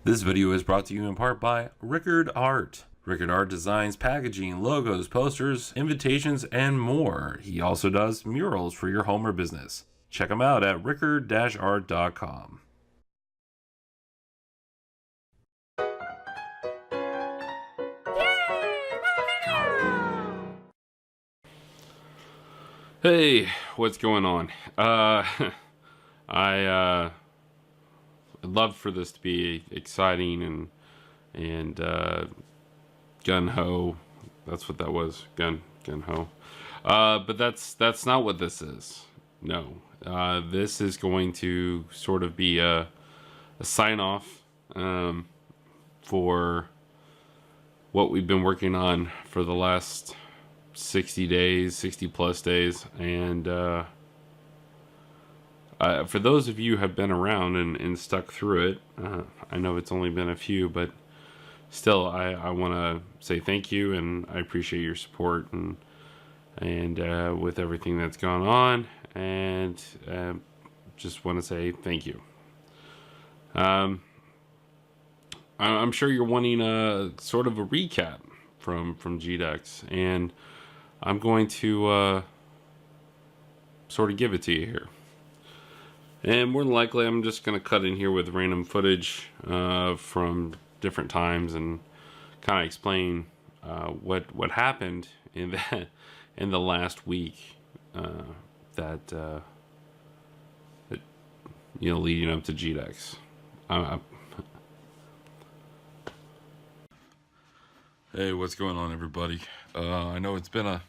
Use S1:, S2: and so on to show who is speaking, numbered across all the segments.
S1: This video is brought to you in part by Rickard Art. Rickard Art designs packaging, logos, posters, invitations, and more. He also does murals for your home or business. Check him out at rickard-art.com.
S2: Hey, what's going on? I'd love for this to be exciting and gun ho. That's what that was. Gun ho. But that's not what this is. No. This is going to sort of be a sign off for what we've been working on for the last 60 days, 60 plus days. And for those of you who have been around and stuck through it, I know it's only been a few, but still, I want to say thank you, and I appreciate your support and with everything that's gone on, and just want to say thank you. I'm sure you're wanting a sort of a recap from GDEX, and I'm going to sort of give it to you here. And more than likely, I'm just going to cut in here with random footage from different times and kind of explain what happened in the last week that leading up to GDEX.
S1: Hey, what's going on, everybody? I know it's been a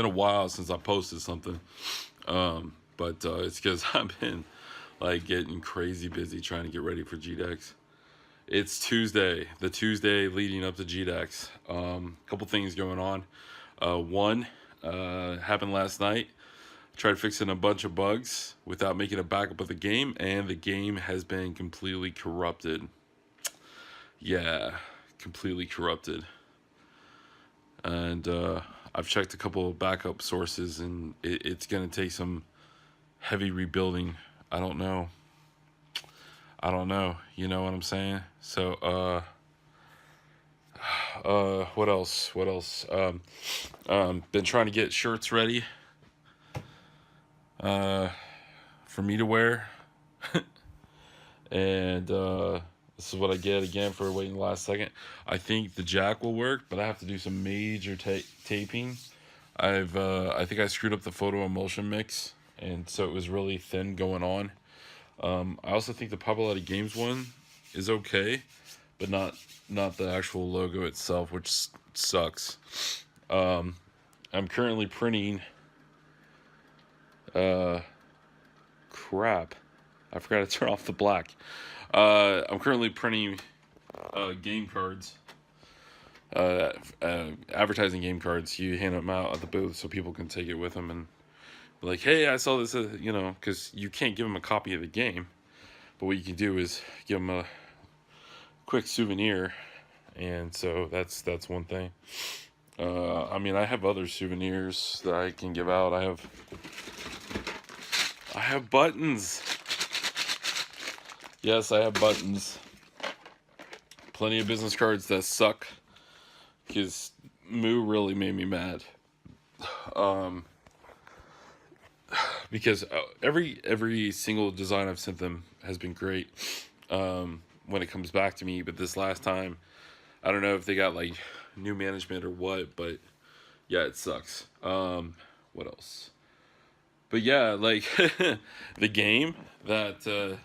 S1: while since I posted something, but it's because I've been getting crazy busy trying to get ready for GDEX. It's Tuesday, the Tuesday leading up to GDEX. Couple things going on. One happened last night. Tried fixing a bunch of bugs without making a backup of the game, and the game has been completely corrupted. Yeah, completely corrupted. And I've checked a couple of backup sources, and it's going to take some heavy rebuilding. I don't know. You know what I'm saying? So, what else? Been trying to get shirts ready, for me to wear. And, this is what I get again for waiting the last second. I think the jack will work, but I have to do some major taping. I think I screwed up the photo emulsion mix, and so it was really thin going on. I also think the Papalati Games one is okay, but not the actual logo itself, which sucks. I'm currently printing. Crap, I forgot to turn off the black. I'm currently printing game cards. Advertising game cards. You hand them out at the booth so people can take it with them and be like, hey, I saw this, because you can't give them a copy of the game, but what you can do is give them a quick souvenir, and so that's one thing. I have other souvenirs that I can give out. I have buttons. Yes, I have buttons. Plenty of business cards that suck, because Moo really made me mad. Because every single design I've sent them has been great when it comes back to me, but this last time, I don't know if they got new management or what, but yeah, it sucks. What else? But yeah, the game that let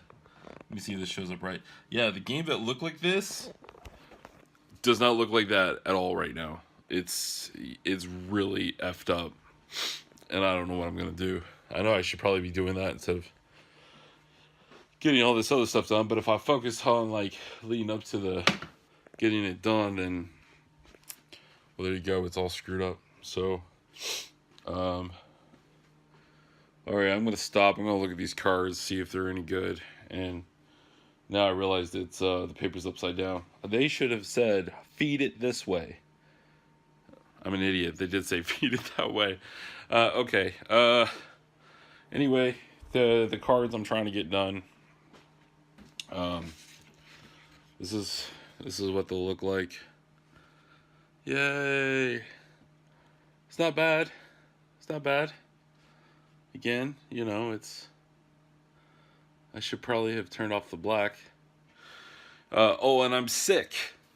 S1: me see if this shows up right. Yeah, the game that looked like this does not look like that at all right now. It's really effed up, and I don't know what I'm gonna do. I know I should probably be doing that instead of getting all this other stuff done, but if I focus on leading up to the getting it done, then well, there you go, it's all screwed up. So all right, I'm gonna stop. I'm gonna look at these cards, see if they're any good. And now I realized it's the paper's upside down. They should have said feed it this way. I'm an idiot. They did say feed it that way. Okay. Anyway, the cards I'm trying to get done. This is what they'll look like. Yay! It's not bad. It's not bad. Again, you know, I should probably have turned off the black. Oh, and I'm sick.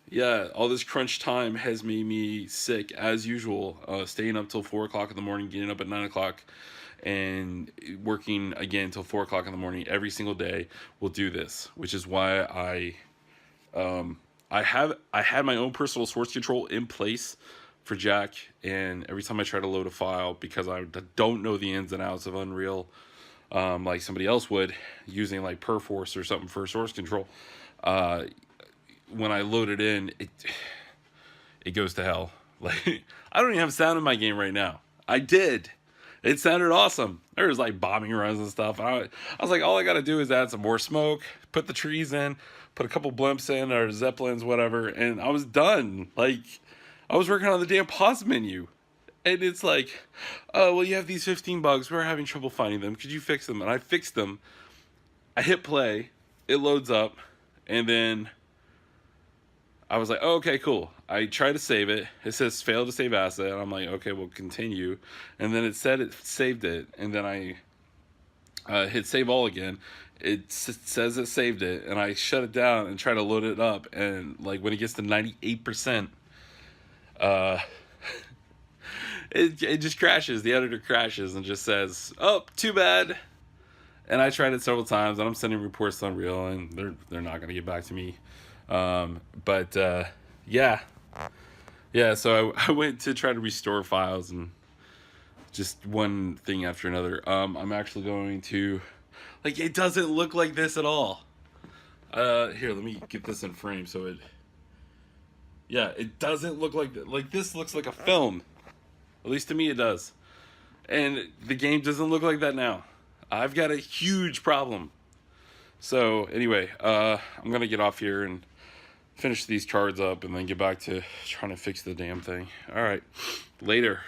S1: Yeah, all this crunch time has made me sick as usual. Staying up till 4 o'clock in the morning, getting up at 9 o'clock, and working again till 4 o'clock in the morning every single day will do this, which is why I had my own personal source control in place for Jack, and every time I try to load a file, because I don't know the ins and outs of Unreal, like somebody else would, using like Perforce or something for source control, when I load it in, it goes to hell. Like, I don't even have sound in my game right now. I did. It sounded awesome. There was like bombing runs and stuff. I was like, all I got to do is add some more smoke, put the trees in, put a couple blimps in, or zeppelins, whatever, and I was done. Like, I was working on the damn pause menu. And it's like, oh, well, you have these 15 bugs. We're having trouble finding them. Could you fix them? And I fixed them. I hit play. It loads up. And then I was like, oh, okay, cool. I try to save it. It says fail to save asset. And I'm like, okay, we'll continue. And then it said it saved it. And then I hit save all again. It says it saved it. And I shut it down and try to load it up. And like when it gets to 98%, it just crashes. The editor crashes and just says, oh, too bad. And I tried it several times, and I'm sending reports to Unreal, and they're not going to get back to me. Yeah. So I went to try to restore files, and just one thing after another. I'm actually going to, like, it doesn't look like this at all. Here, let me get this in frame so it. Yeah, it doesn't look like that. Like, this looks like a film. At least to me it does. And the game doesn't look like that now. I've got a huge problem. So anyway, I'm going to get off here and finish these cards up and then get back to trying to fix the damn thing. All right, later.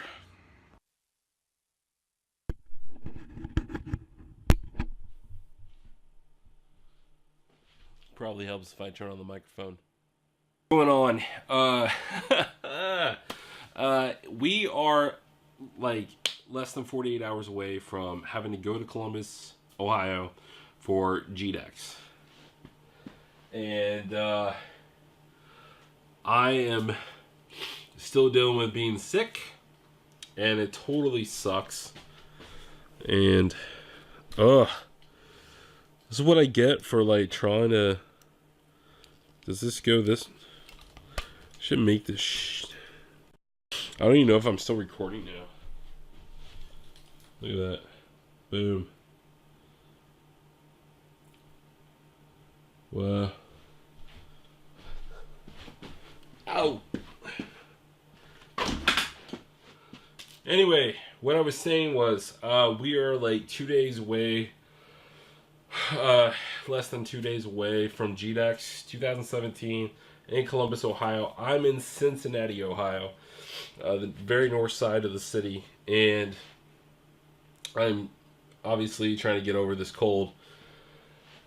S2: Probably helps if I turn on the microphone.
S1: What's going on? We are like less than 48 hours away from having to go to Columbus, Ohio for GDEX. And I am still dealing with being sick, and it totally sucks. And this is what I get for like trying to. Does this go this? Should make this. I don't even know if I'm still recording now. Look at that. Boom. Wow. Ow. Anyway, what I was saying was, we are like 2 days away, less than 2 days away from GDEX 2017 in Columbus, Ohio. I'm in Cincinnati, Ohio, the very north side of the city, and I'm obviously trying to get over this cold.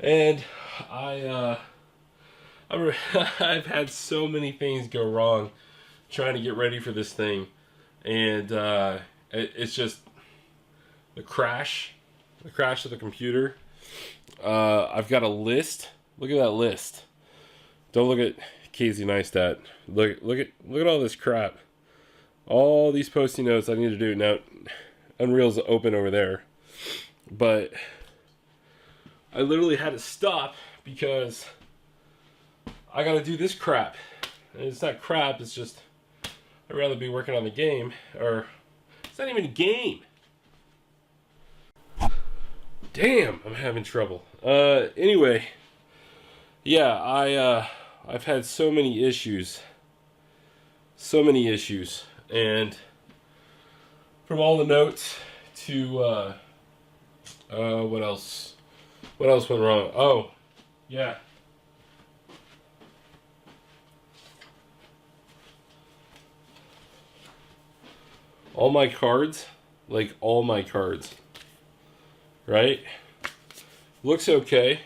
S1: And I've had so many things go wrong trying to get ready for this thing, and it's just the crash of the computer. I've got a list. Look at that list. Don't look at Casey Neistat. Look at all this crap. All these posting notes I need to do. Now, Unreal's open over there, but I literally had to stop because I got to do this crap. And it's not crap. It's just I'd rather be working on the game, or it's not even a game. Damn, I'm having trouble. Anyway, yeah, I've had so many issues, and from all the notes to what else went wrong? Oh, yeah. All my cards, right? Looks okay.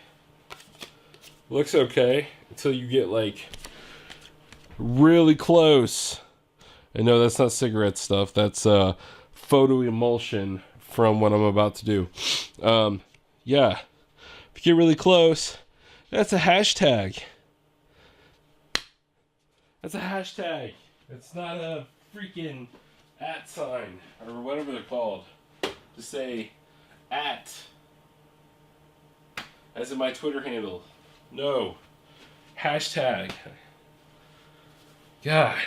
S2: until you get like really close. And no, that's not cigarette stuff. That's photo emulsion from what I'm about to do. Yeah, if you get really close, that's a hashtag. That's a hashtag. It's not a freaking @ sign or whatever they're called. To say @ as in my Twitter handle. No. Hashtag. God.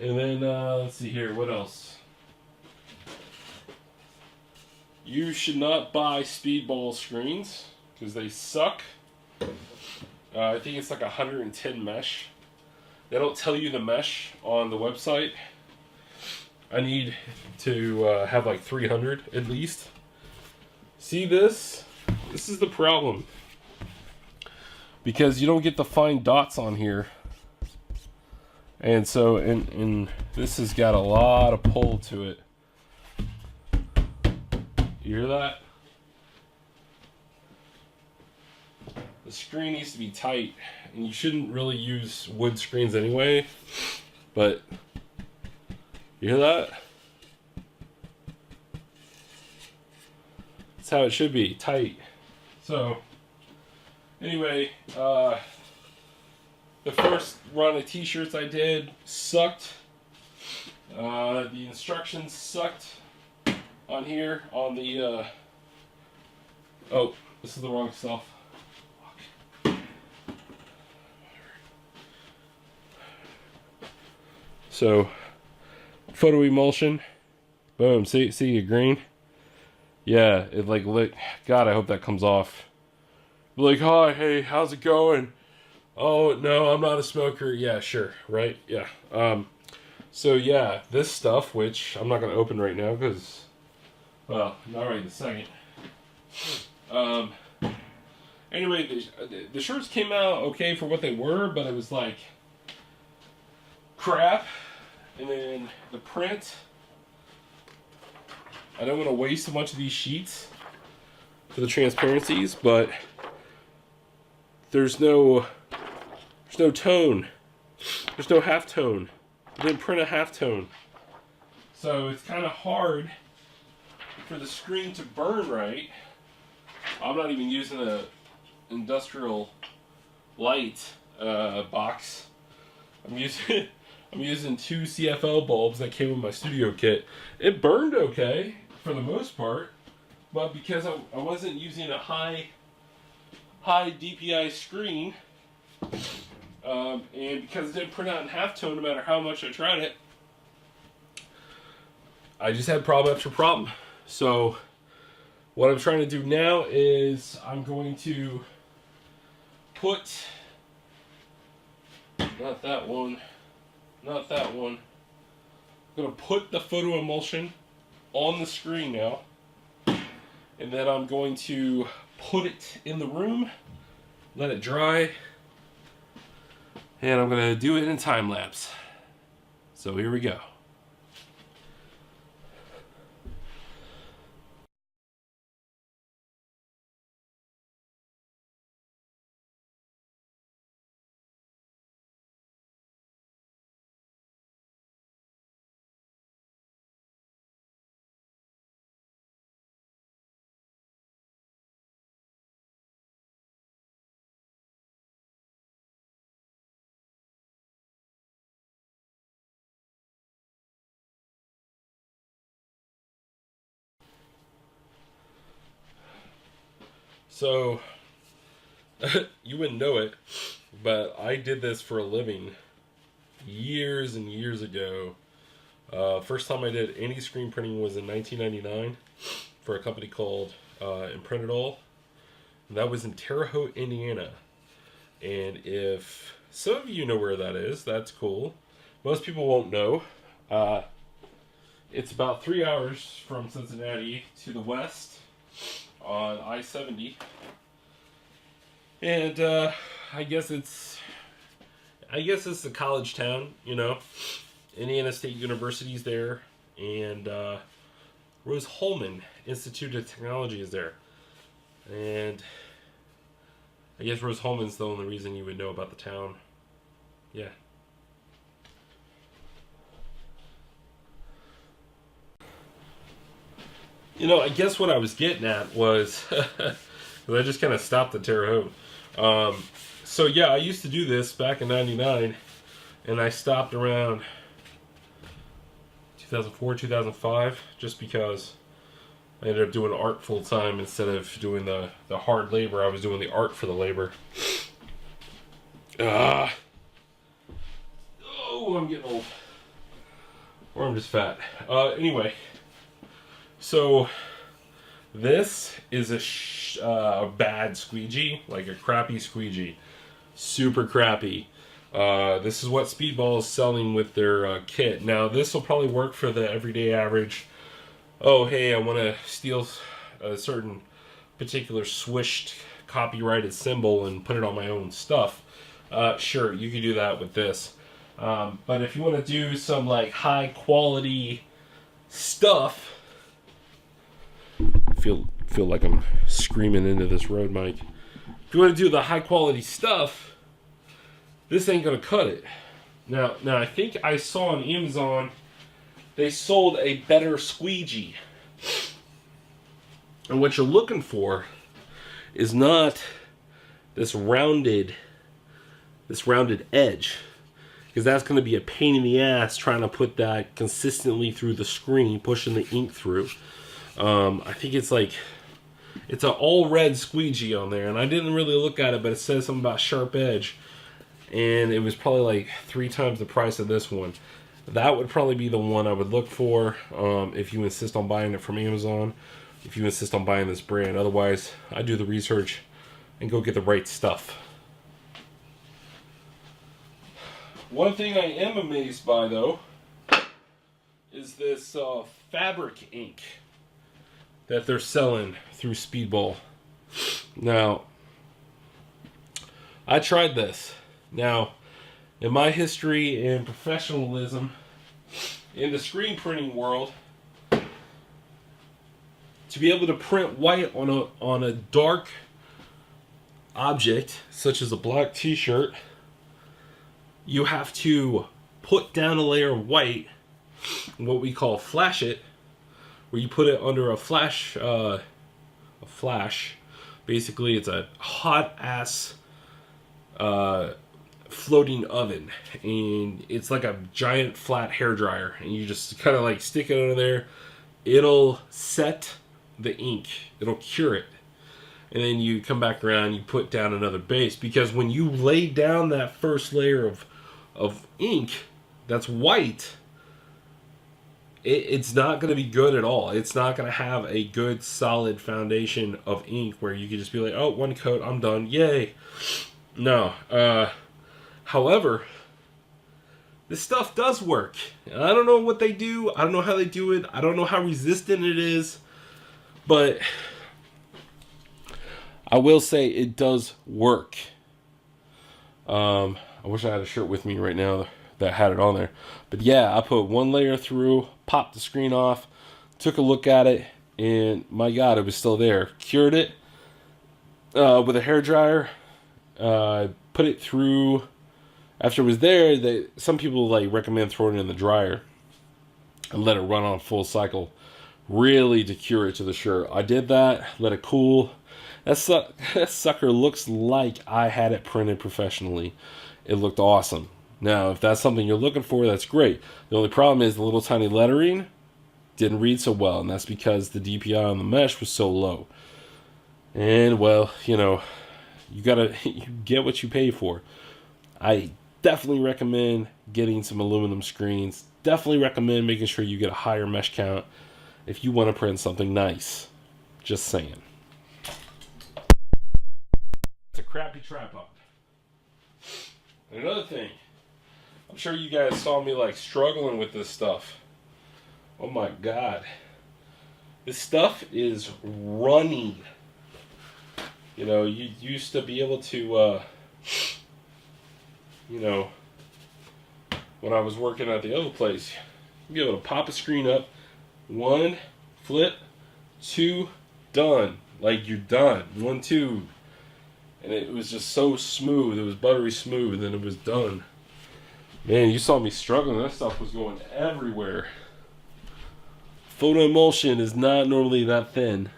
S2: And then, let's see here. What else? You should not buy speedball screens because they suck. I think it's like 110 mesh. They don't tell you the mesh on the website. I need to have like 300 at least. See this? This is the problem. Because you don't get the fine dots on here. And so, and this has got a lot of pull to it. You hear that? The screen needs to be tight. And you shouldn't really use wood screens anyway. But, you hear that? That's how it should be, tight. So, anyway, the first run of t-shirts I did sucked. The instructions sucked on here, on the, oh, this is the wrong stuff. So, photo emulsion, boom, see the green? Yeah, it like lit. God, I hope that comes off. Like, hi, hey, how's it going? Oh, no, I'm not a smoker. Yeah, sure, right? Yeah. So yeah, this stuff, which I'm not going to open right now because, well, not right this second. Anyway, the shirts came out okay for what they were, but it was like crap. And then the print, I don't want to waste a bunch of these sheets for the transparencies, but there's no tone. There's no halftone. I didn't print a halftone. So it's kind of hard for the screen to burn right. I'm not even using a industrial light box. I'm using 2 CFL bulbs that came with my studio kit. It burned okay for the most part, but because I wasn't using a high DPI screen, and because it didn't print out in halftone no matter how much I tried it, I just had problem after problem. So what I'm trying to do now is I'm going to put, not that one, I'm going to put the photo emulsion on the screen now, and then I'm going to put it in the room, let it dry, and I'm going to do it in time lapse. So here we go. So, you wouldn't know it, but I did this for a living years and years ago. First time I did any screen printing was in 1999 for a company called Imprint It All. And that was in Terre Haute, Indiana. And if some of you know where that is, that's cool. Most people won't know. It's about 3 hours from Cincinnati to the west on I-70. And I guess it's a college town, you know. Indiana State University's there, and Rose-Hulman Institute of Technology is there. And I guess Rose-Hulman's the only reason you would know about the town. Yeah. You know, I guess what I was getting at was, I just kind of stopped at Terre Haute. So yeah, I used to do this back in '99, and I stopped around 2004, 2005, just because I ended up doing art full time instead of doing the hard labor. I was doing the art for the labor. Oh, I'm getting old. Or I'm just fat. Anyway, so this is a bad squeegee, like a crappy squeegee. Super crappy. This is what Speedball is selling with their kit. Now, this will probably work for the everyday average. Oh, hey, I want to steal a certain particular swished copyrighted symbol and put it on my own stuff. Sure, you can do that with this. But if you want to do some like high quality stuff, feel like I'm screaming into this road mic. If you want to do the high quality stuff, this ain't gonna cut it. Now I think I saw on Amazon they sold a better squeegee. And what you're looking for is not this rounded edge, because that's going to be a pain in the ass trying to put that consistently through the screen, pushing the ink through. I think it's an all red squeegee on there, and I didn't really look at it, but it says something about sharp edge, and it was probably like 3 times the price of this one. That would probably be the one I would look for if you insist on buying it from Amazon, if you insist on buying this brand. Otherwise, I do the research and go get the right stuff. One thing I am amazed by, though, is this fabric ink that they're selling through Speedball. Now, I tried this. Now, in my history and professionalism in the screen printing world, to be able to print white on a dark object, such as a black t-shirt, you have to put down a layer of white, what we call flash it, where you put it under a flash. Basically, it's a hot ass floating oven, and it's like a giant flat hair dryer, and you just kind of like stick it under there. It'll set the ink, it'll cure it, and then you come back around, you put down another base, because when you lay down that first layer of ink that's white, it's not going to be good at all. It's not going to have a good solid foundation of ink where you can just be like, oh, one coat, I'm done, yay. No. However, this stuff does work. And I don't know what they do. I don't know how they do it. I don't know how resistant it is. But I will say it does work. I wish I had a shirt with me right now that had it on there. But yeah, I put one layer through, popped the screen off, took a look at it, and my God, it was still there. Cured it with a hairdryer. Put it through. After it was there, some people like recommend throwing it in the dryer and let it run on full cycle, really to cure it to the shirt. I did that, let it cool. That sucker looks like I had it printed professionally. It looked awesome. Now, if that's something you're looking for, that's great. The only problem is the little tiny lettering didn't read so well, and that's because the DPI on the mesh was so low. And, well, you get what you pay for. I definitely recommend getting some aluminum screens. Definitely recommend making sure you get a higher mesh count if you want to print something nice. Just saying. It's a crappy trap up. And another thing, I'm sure you guys saw me like struggling with this stuff. Oh my God. This stuff is runny. You used to be able to, when I was working at the other place, you'd be able to pop a screen up, 1, flip, 2, done. Like, you're done. 1, 2. and it was just so smooth. It was buttery smooth, and it was done. Man, you saw me struggling. That stuff was going everywhere. Photo emulsion is not normally that thin.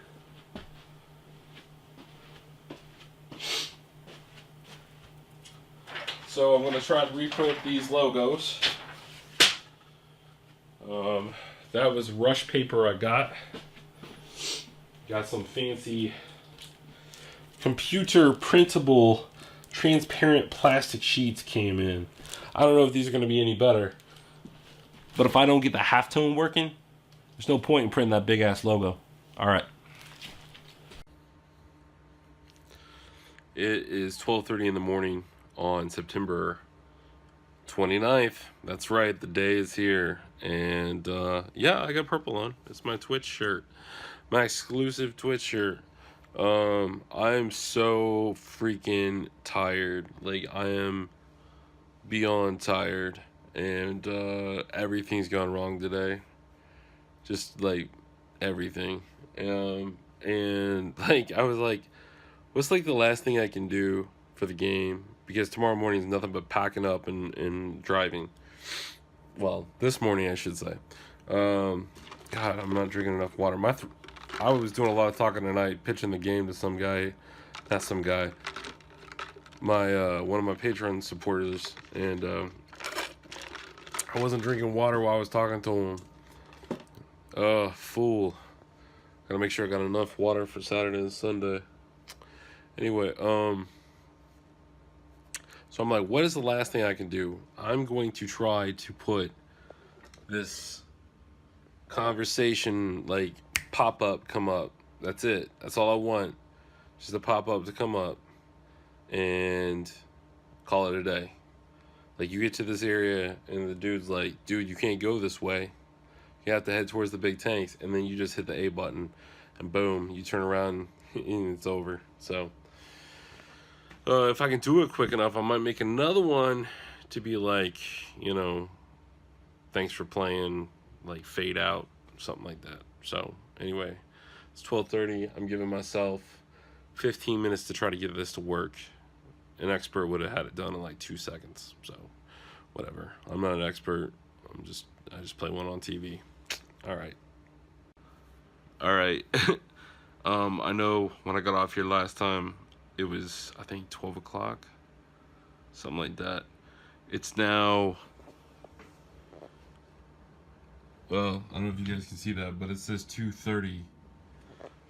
S2: So I'm going to try to reprint these logos. That was rush paper I got. Got some fancy computer printable transparent plastic sheets came in. I don't know if these are going to be any better. But if I don't get the halftone working, there's no point in printing that big ass logo. Alright. It is 12:30 in the morning on September 29th. That's right, the day is here. And yeah, I got purple on. It's my Twitch shirt. My exclusive Twitch shirt. I'm so freaking tired. Like, I am beyond tired. And everything's gone wrong today. Just like everything. And like, I was like, what's like the last thing I can do for the game? Because tomorrow morning is nothing but packing up and driving. Well, this morning I should say. God, I'm not drinking enough water. I was doing a lot of talking tonight, pitching the game to some guy. Not some guy. My one of my Patreon supporters, and I wasn't drinking water while I was talking to him. Fool. Gotta make sure I got enough water for Saturday and Sunday. Anyway, so I'm like, what is the last thing I can do? I'm going to try to put this conversation, like, pop-up come up. That's it. That's all I want. Just a pop-up to come up and call it a day. Like, you get to this area and the dude's like, dude, you can't go this way. You have to head towards the big tanks. And then you just hit the A button and boom, you turn around and it's over. So if I can do it quick enough, I might make another one to be like, you know, thanks for playing, like, fade out, something like that. So anyway, it's 12:30. I'm giving myself 15 minutes to try to get this to work. An expert would have had it done in like 2 seconds. So whatever. I'm not an expert. I just play one on TV. All right. I know when I got off here last time, it was, I think, 12 o'clock, something like that. It's now, well, I don't know if you guys can see that, but it says 2:30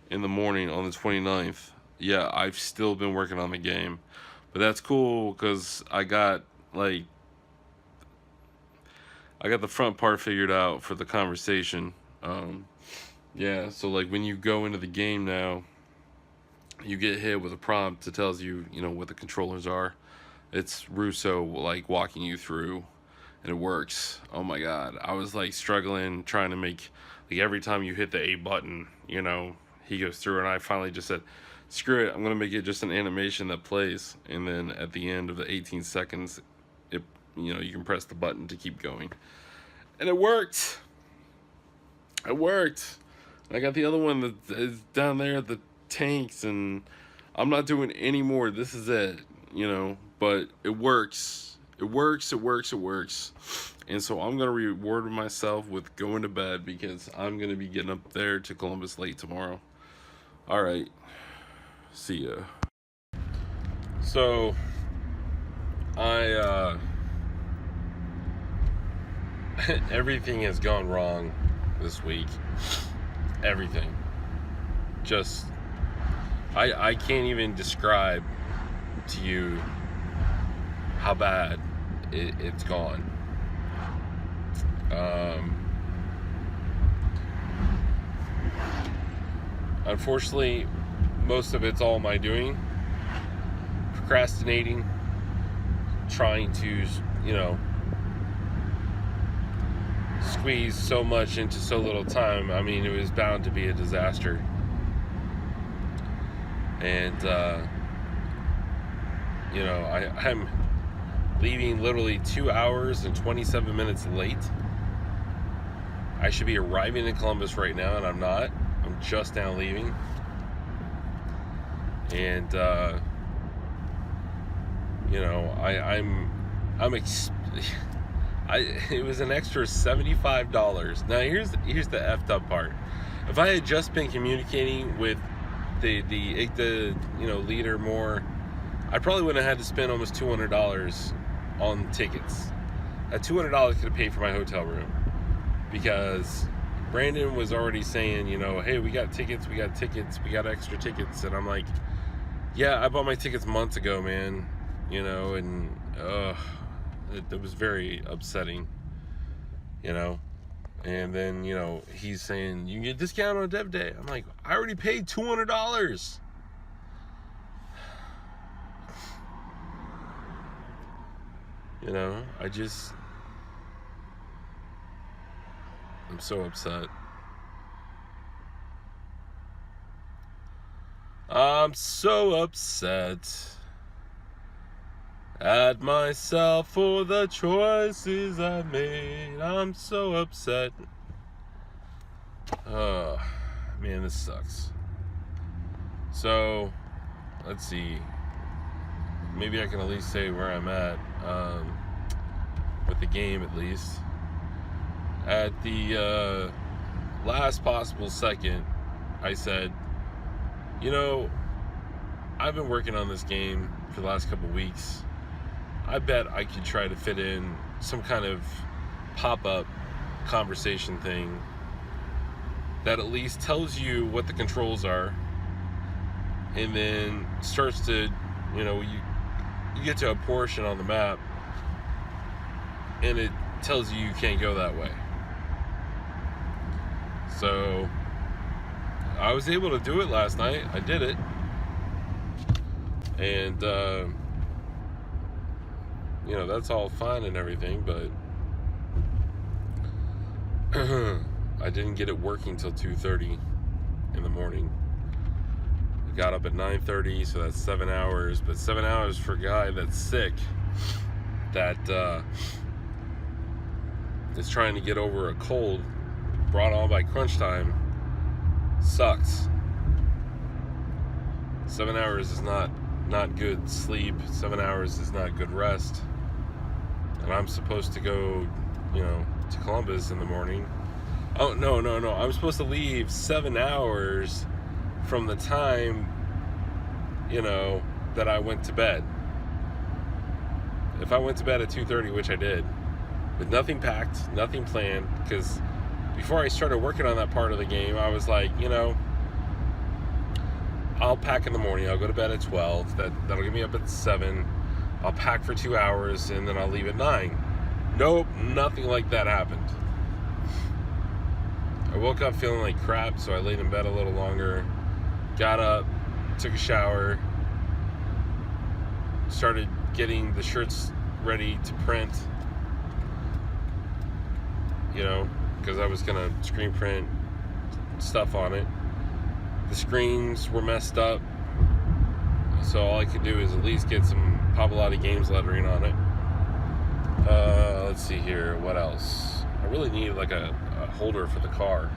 S2: in the morning on the 29th. Yeah, I've still been working on the game, but that's cool because I got the front part figured out for the conversation. Yeah, so like when you go into the game now, you get hit with a prompt that tells you, you know, what the controllers are. It's Russo, like, walking you through, and it works. Oh my god, I was like struggling trying to make, like, every time you hit the A button, you know, he goes through, and I finally just said, screw it, I'm gonna make it just an animation that plays, and then at the end of the 18 seconds, it, you know, you can press the button to keep going, and it worked. I got the other one that is down there at the tanks, and I'm not doing any more. This is it, you know, but it works. It works. And so I'm going to reward myself with going to bed because I'm going to be getting up there to Columbus late tomorrow. All right. See ya. So everything has gone wrong this week. Everything. Just, I can't even describe to you how bad it's gone. Unfortunately, most of it's all my doing. Procrastinating, trying to, you know, squeeze so much into so little time. I mean, it was bound to be a disaster. And you know, I'm leaving literally 2 hours and 27 minutes late. I should be arriving in Columbus right now, and I'm not. I'm just now leaving. And
S1: You know, I'm it was an extra $75. Now here's the effed up part. If I had just been communicating with the IGDA, leader more, I probably wouldn't have had to spend almost $200 on tickets. That $200 could have paid for my hotel room, because Brandon was already saying, hey, we got tickets, we got extra tickets, and I'm like, yeah, I bought my tickets months ago, man, and it was very upsetting, and then, he's saying, you can get a discount on Dev Day. I'm like, I already paid $200. I'm so upset. I'm so upset at myself for the choices I made. I'm so upset. Oh, man, this sucks. So, let's see. Maybe I can at least say where I'm at, with the game at least. At the last possible second, I said, I've been working on this game for the last couple weeks. I bet I could try to fit in some kind of pop-up conversation thing that at least tells you what the controls are, and then starts to, you get to a portion on the map and it tells you can't go that way. So I was able to do it last night. I did it. And, that's all fine and everything, but I didn't get it working till 2:30 in the morning. I got up at 9:30, so that's 7 hours, but 7 hours for a guy that's sick, that is trying to get over a cold brought on by crunch time, sucks. 7 hours is not good sleep. 7 hours is not good rest. And I'm supposed to go, to Columbus in the morning. Oh, no. I'm supposed to leave 7 hours from the time, that I went to bed. If I went to bed at 2:30, which I did, with nothing packed, nothing planned, because before I started working on that part of the game, I was like, I'll pack in the morning. I'll go to bed at 12. That'll get me up at 7. I'll pack for 2 hours, and then I'll leave at 9. Nope, nothing like that happened. I woke up feeling like crap, so I laid in bed a little longer. Got up, took a shower, started getting the shirts ready to print, because I was going to screen print stuff on it. The screens were messed up, so all I could do is at least get some Papalati Games lettering on it. Let's see here, what else? I really need like a holder for the car.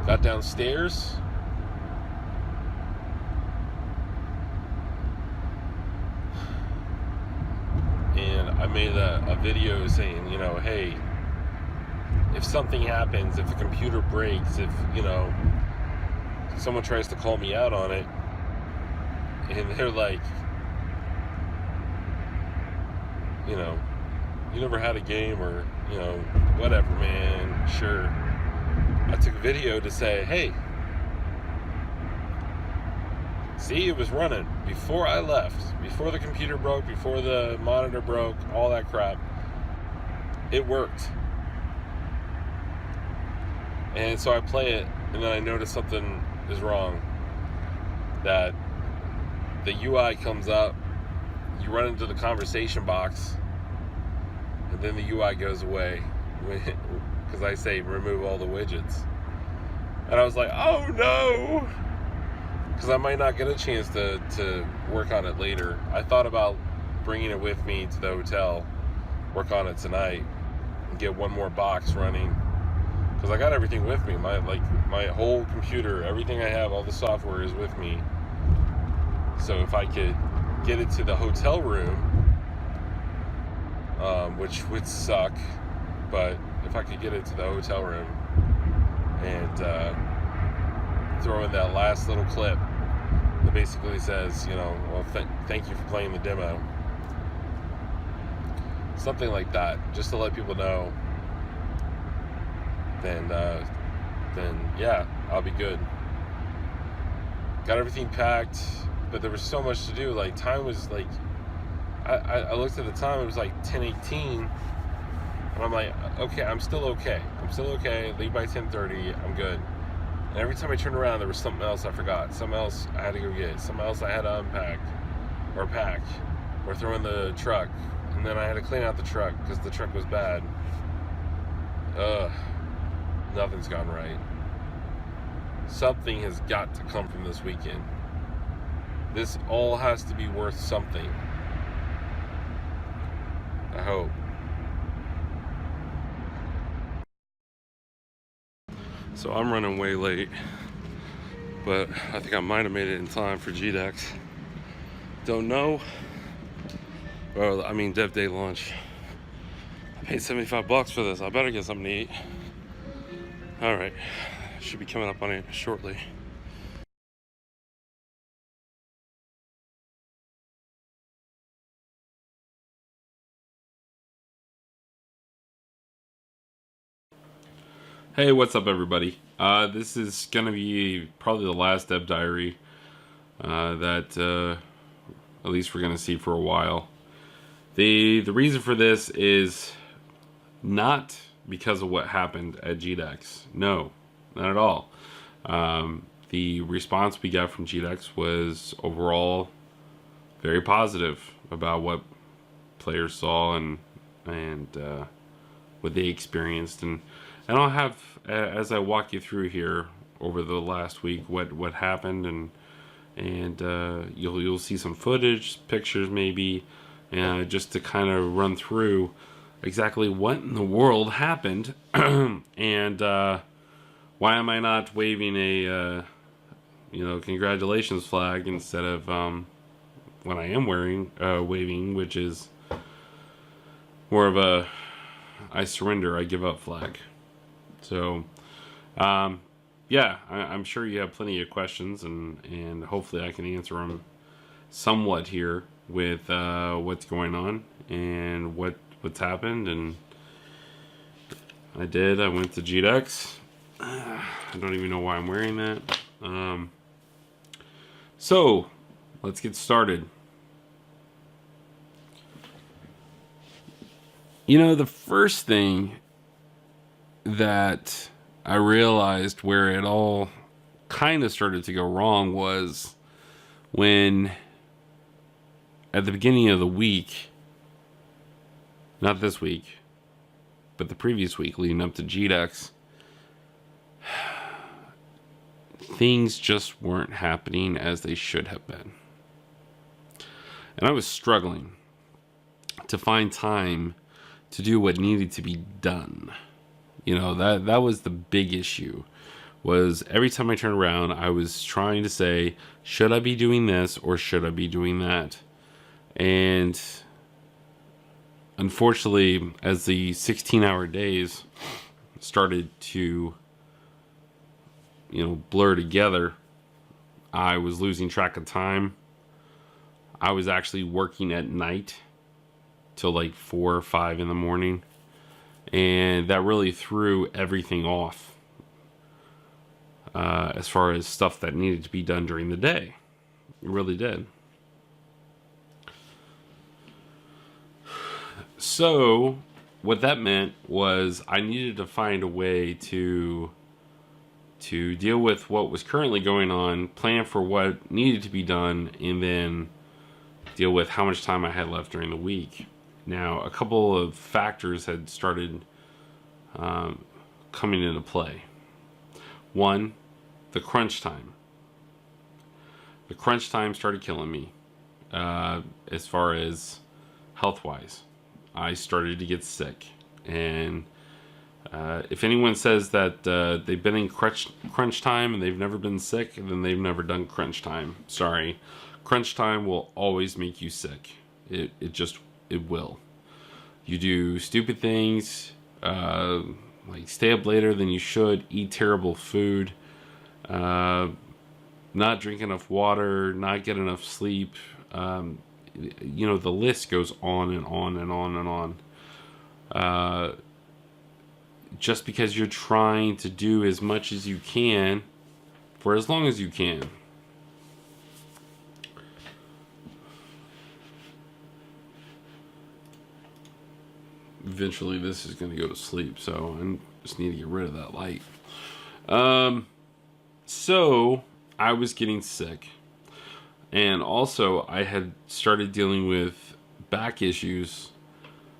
S1: Got downstairs. And I made a video saying, hey, if something happens, if the computer breaks, if, someone tries to call me out on it, and they're like, you never had a game, or, whatever, man, sure. I took a video to say, hey, see, it was running before I left, before the computer broke, before the monitor broke, all that crap. It worked. And so I play it, and then I notice something is wrong. That the UI comes up, you run into the conversation box, and then the UI goes away. Because I say remove all the widgets. And I was like, oh no! Because I might not get a chance to work on it later. I thought about bringing it with me to the hotel, work on it tonight, and get one more box running. Because I got everything with me. My whole computer, everything I have, all the software is with me. So if I could get it to the hotel room, which would suck, but if I could get it to the hotel room and throw in that last little clip that basically says, well, thank you for playing the demo. Something like that, just to let people know, then yeah, I'll be good. Got everything packed, but there was so much to do. Like, time was like, I looked at the time, it was like 10:18, and I'm like, okay, I'm still okay. Leave by 10:30, I'm good. And every time I turned around, there was something else I forgot. Something else I had to go get. Something else I had to unpack, or pack, or throw in the truck. And then I had to clean out the truck because the truck was bad. Nothing's gone right. Something has got to come from this weekend. This all has to be worth something. I hope. So I'm running way late, but I think I might have made it in time for GDEX. Don't know. Well, I mean, Dev Day lunch. I paid $75 for this. I better get something to eat. All right, should be coming up on it shortly.
S2: Hey, what's up, everybody? This is gonna be probably the last Dev Diary that at least we're gonna see for a while. The reason for this is not because of what happened at GDEX. No, not at all. The response we got from GDEX was overall very positive about what players saw and what they experienced, and I'll have, as I walk you through here over the last week, what happened, and you'll see some footage, pictures maybe, just to kind of run through exactly what in the world happened, and why am I not waving a congratulations flag instead of what I am waving, which is more of a I surrender, I give up flag. So, yeah, I'm sure you have plenty of questions, and hopefully I can answer them somewhat here with what's going on and what's happened. And I went to GDEX. I don't even know why I'm wearing that. So, let's get started. The first thing that I realized where it all kind of started to go wrong was when, at the beginning of the week, not this week, but the previous week leading up to GDEX, things just weren't happening as they should have been. And I was struggling to find time to do what needed to be done. That was the big issue, was every time I turned around, I was trying to say, should I be doing this or should I be doing that? And unfortunately, as the 16-hour days started to, blur together, I was losing track of time. I was actually working at night till like 4 or 5 in the morning. And that really threw everything off as far as stuff that needed to be done during the day. It really did. So what that meant was I needed to find a way to deal with what was currently going on, plan for what needed to be done, and then deal with how much time I had left during the week. Now, a couple of factors had started coming into play. One, the crunch time. The crunch time started killing me as far as health-wise. I started to get sick. And if anyone says that they've been in crunch time and they've never been sick, then they've never done crunch time. Sorry. Crunch time will always make you sick. It will. You do stupid things, like stay up later than you should, eat terrible food, uh, not drink enough water, not get enough sleep. The list goes on and on and on and on. Just because you're trying to do as much as you can for as long as you can. Eventually this is going to go to sleep, so I just need to get rid of that light. So I was getting sick, and also I had started dealing with back issues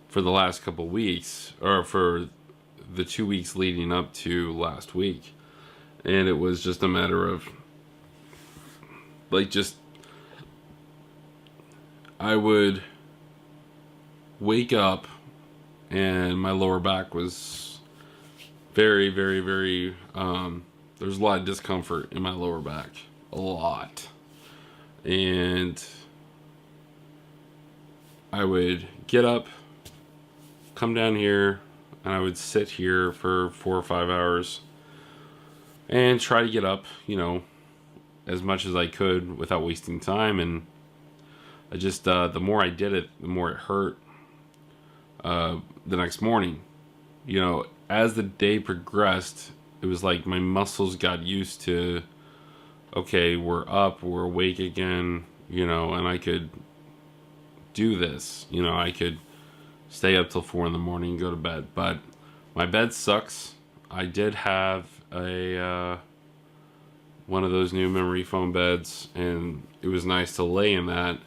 S2: for the last couple weeks, or for the 2 weeks leading up to last week. And it was just a matter of I would wake up and my lower back was very, very, very, there's a lot of discomfort in my lower back. A lot. And I would get up, come down here, and I would sit here for 4 or 5 hours and try to get up, as much as I could without wasting time. And I just, the more I did it, the more it hurt. The next morning, as the day progressed, it was like my muscles got used to, okay, we're up, we're awake again, and I could do this. I could stay up till 4 in the morning and go to bed. But my bed sucks. I did have a one of those new memory foam beds, and it was nice to lay in that,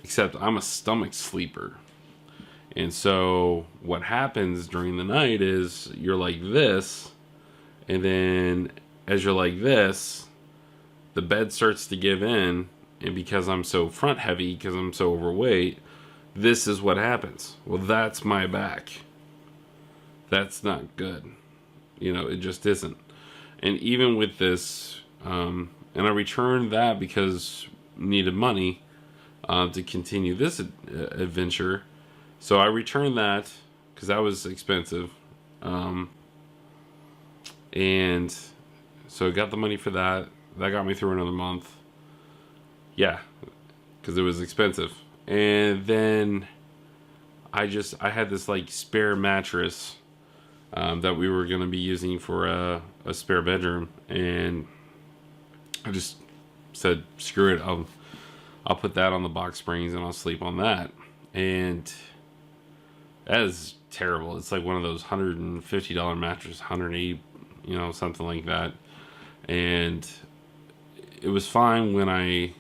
S2: except I'm a stomach sleeper. And so what happens during the night is you're like this, and then as you're like this, the bed starts to give in, and because I'm so front heavy, because I'm so overweight, this is what happens. Well, that's my back. That's not good. It just isn't. And even with this, and I returned that because needed money to continue this adventure. So I returned that because that was expensive. And so I got the money for that. That got me through another month. Yeah, because it was expensive. And then I had this like spare mattress that we were going to be using for a spare bedroom. And I just said, screw it. I'll put that on the box springs and I'll sleep on that. And that is terrible. It's like one of those $150 mattresses, 180, something like that. And it was fine when I,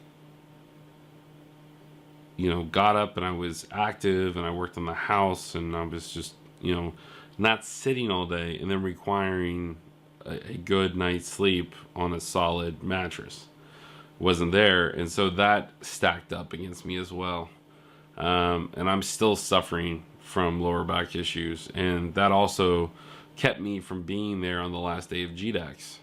S2: got up and I was active and I worked on the house and I was just, not sitting all day and then requiring a good night's sleep on a solid mattress. Wasn't there. And so that stacked up against me as well. And I'm still suffering from lower back issues, and that also kept me from being there on the last day of GDEX.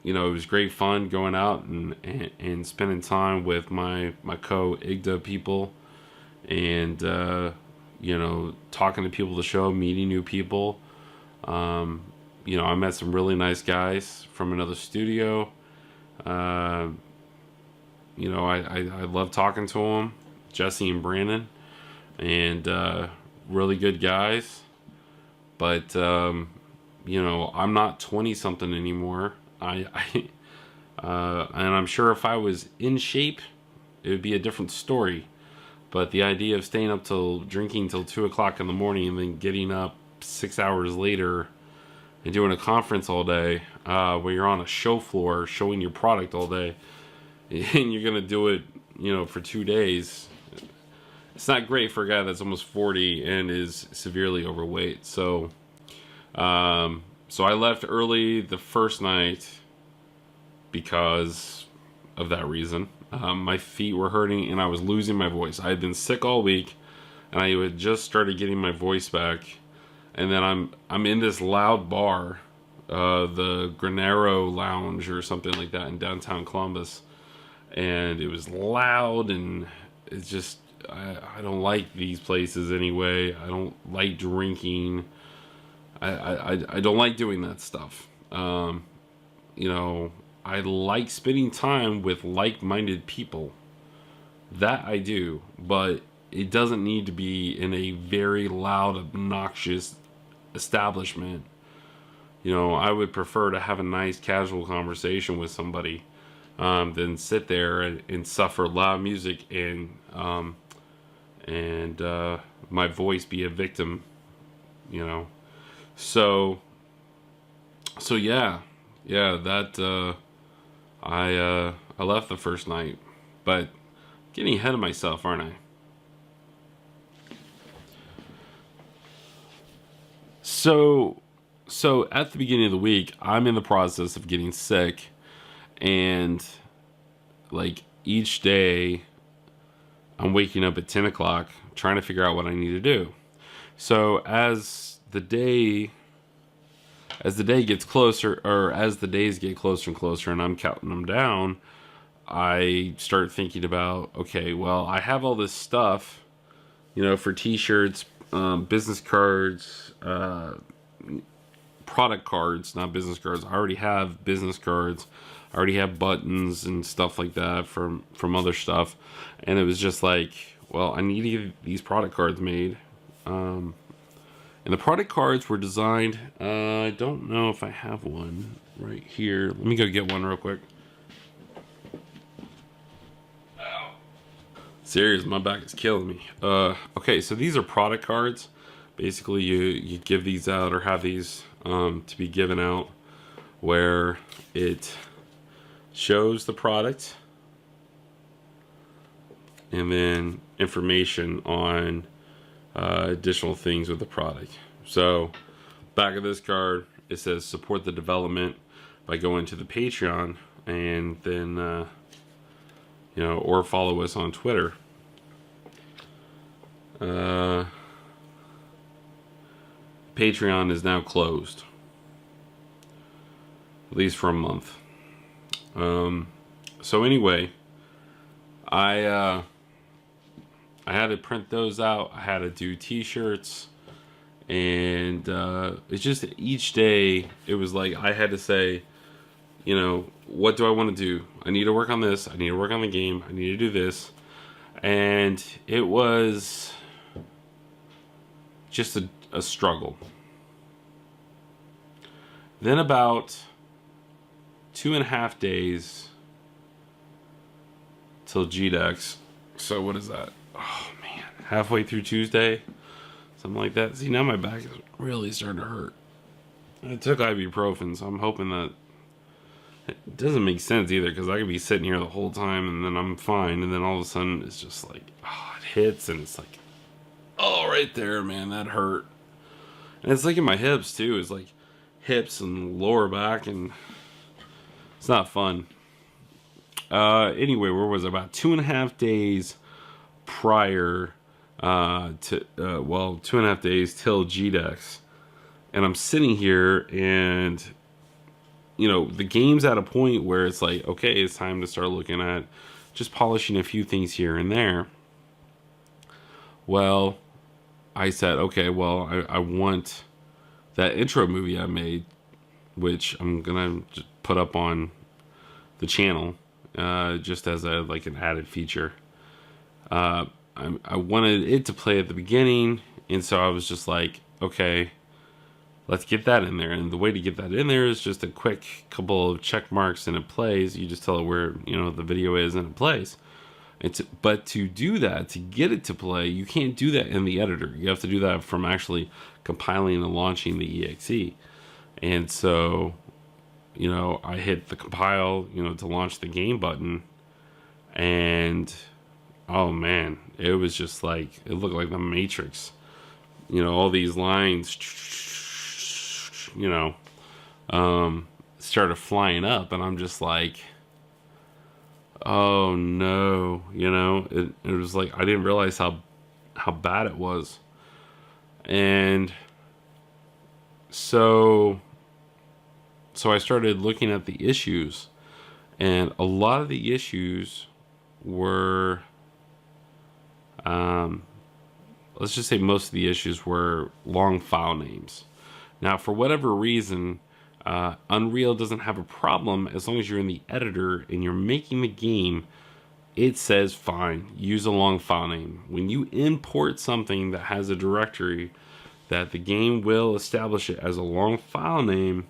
S2: It was great fun going out and spending time with my co-IGDA people, and talking to people at the show, meeting new people. I met some really nice guys from another studio. I love talking to them, Jesse and Brandon. And really good guys, but I'm not 20 something anymore. And I'm sure if I was in shape, it would be a different story. But the idea of staying up drinking till 2 o'clock in the morning and then getting up 6 hours later and doing a conference all day, where you're on a show floor showing your product all day, and you're gonna do it, for 2 days. It's not great for a guy that's almost 40 and is severely overweight. So I left early the first night because of that reason. My feet were hurting and I was losing my voice. I had been sick all week and I had just started getting my voice back. And then I'm in this loud bar, the Granero Lounge or something like that in downtown Columbus. and it was loud, and it's just, I don't like these places anyway. I don't like drinking. I don't like doing that stuff. You know, I like spending time with like-minded people. That I do, but it doesn't need to be in a very loud, obnoxious establishment. You know, I would prefer to have a nice, casual conversation with somebody than sit there and suffer loud music and my voice be a victim. You know, so yeah, that I left the first night, but getting ahead of myself, aren't I? So at the beginning of the week, I'm in the process of getting sick, and like each day, I'm waking up at 10 o'clock trying to figure out what I need to do. So as the day gets closer, or as the days get closer and closer, and I'm counting them down, I start thinking about, okay, well, I have all this stuff, you know, for T-shirts, business cards, product cards, not business cards. I already have business cards. I already have buttons and stuff like that from other stuff, and it was just like, well, I need to get these product cards made. And the product cards were designed. I don't know if I have one right here. Let me go get one real quick. Serious, my back is killing me. Okay, so these are product cards. Basically, you give these out or have these to be given out, where it shows the product and then information on additional things with the product. So, back of this card, it says support the development by going to the Patreon, and then you know, or follow us on Twitter. Patreon is now closed, at least for a month. So anyway, I had to print those out. I had to do T-shirts, and it's just each day it was like I had to say, you know, what do I want to do? I need to work on this. I need to work on the game. I need to do this, and it was just a struggle. Then about 2.5 days till GDEX. So what is that? Oh man, halfway through Tuesday, something like that. See, now my back is really starting to hurt. I took ibuprofen, so I'm hoping that it doesn't make sense either, because I could be sitting here the whole time and then I'm fine, and then all of a sudden it's just like, oh, it hits and it's like, oh, right there, man, that hurt. And it's like in my hips too. It's like hips and lower back, and it's not fun. Anyway, where was it? About 2.5 days prior to 2.5 days till GDEX, and I'm sitting here, and you know, the game's at a point where it's like, okay, it's time to start looking at just polishing a few things here and there. Well, I said, okay, well, I want that intro movie I made, which I'm gonna just put up on the channel, just as a like an added feature. I wanted it to play at the beginning, and so I was just like, okay, let's get that in there. And the way to get that in there is just a quick couple of check marks, and it plays. You just tell it where, you know, the video is, and it plays. But to do that, to get it to play, you can't do that in the editor. You have to do that from actually compiling and launching the exe. And so, you know, I hit the compile, you know, to launch the game button, and oh man, it was just like, it looked like the Matrix. You know, all these lines, you know, started flying up, and I'm just like, oh no, you know, it was like, I didn't realize how bad it was. And so I started looking at the issues, And a lot of the issues were, let's just say most of the issues were long file names. Now, for whatever reason, Unreal doesn't have a problem as long as you're in the editor and you're making the game. It says, fine, use a long file name. When you import something that has a directory that the game will establish it as a long file name,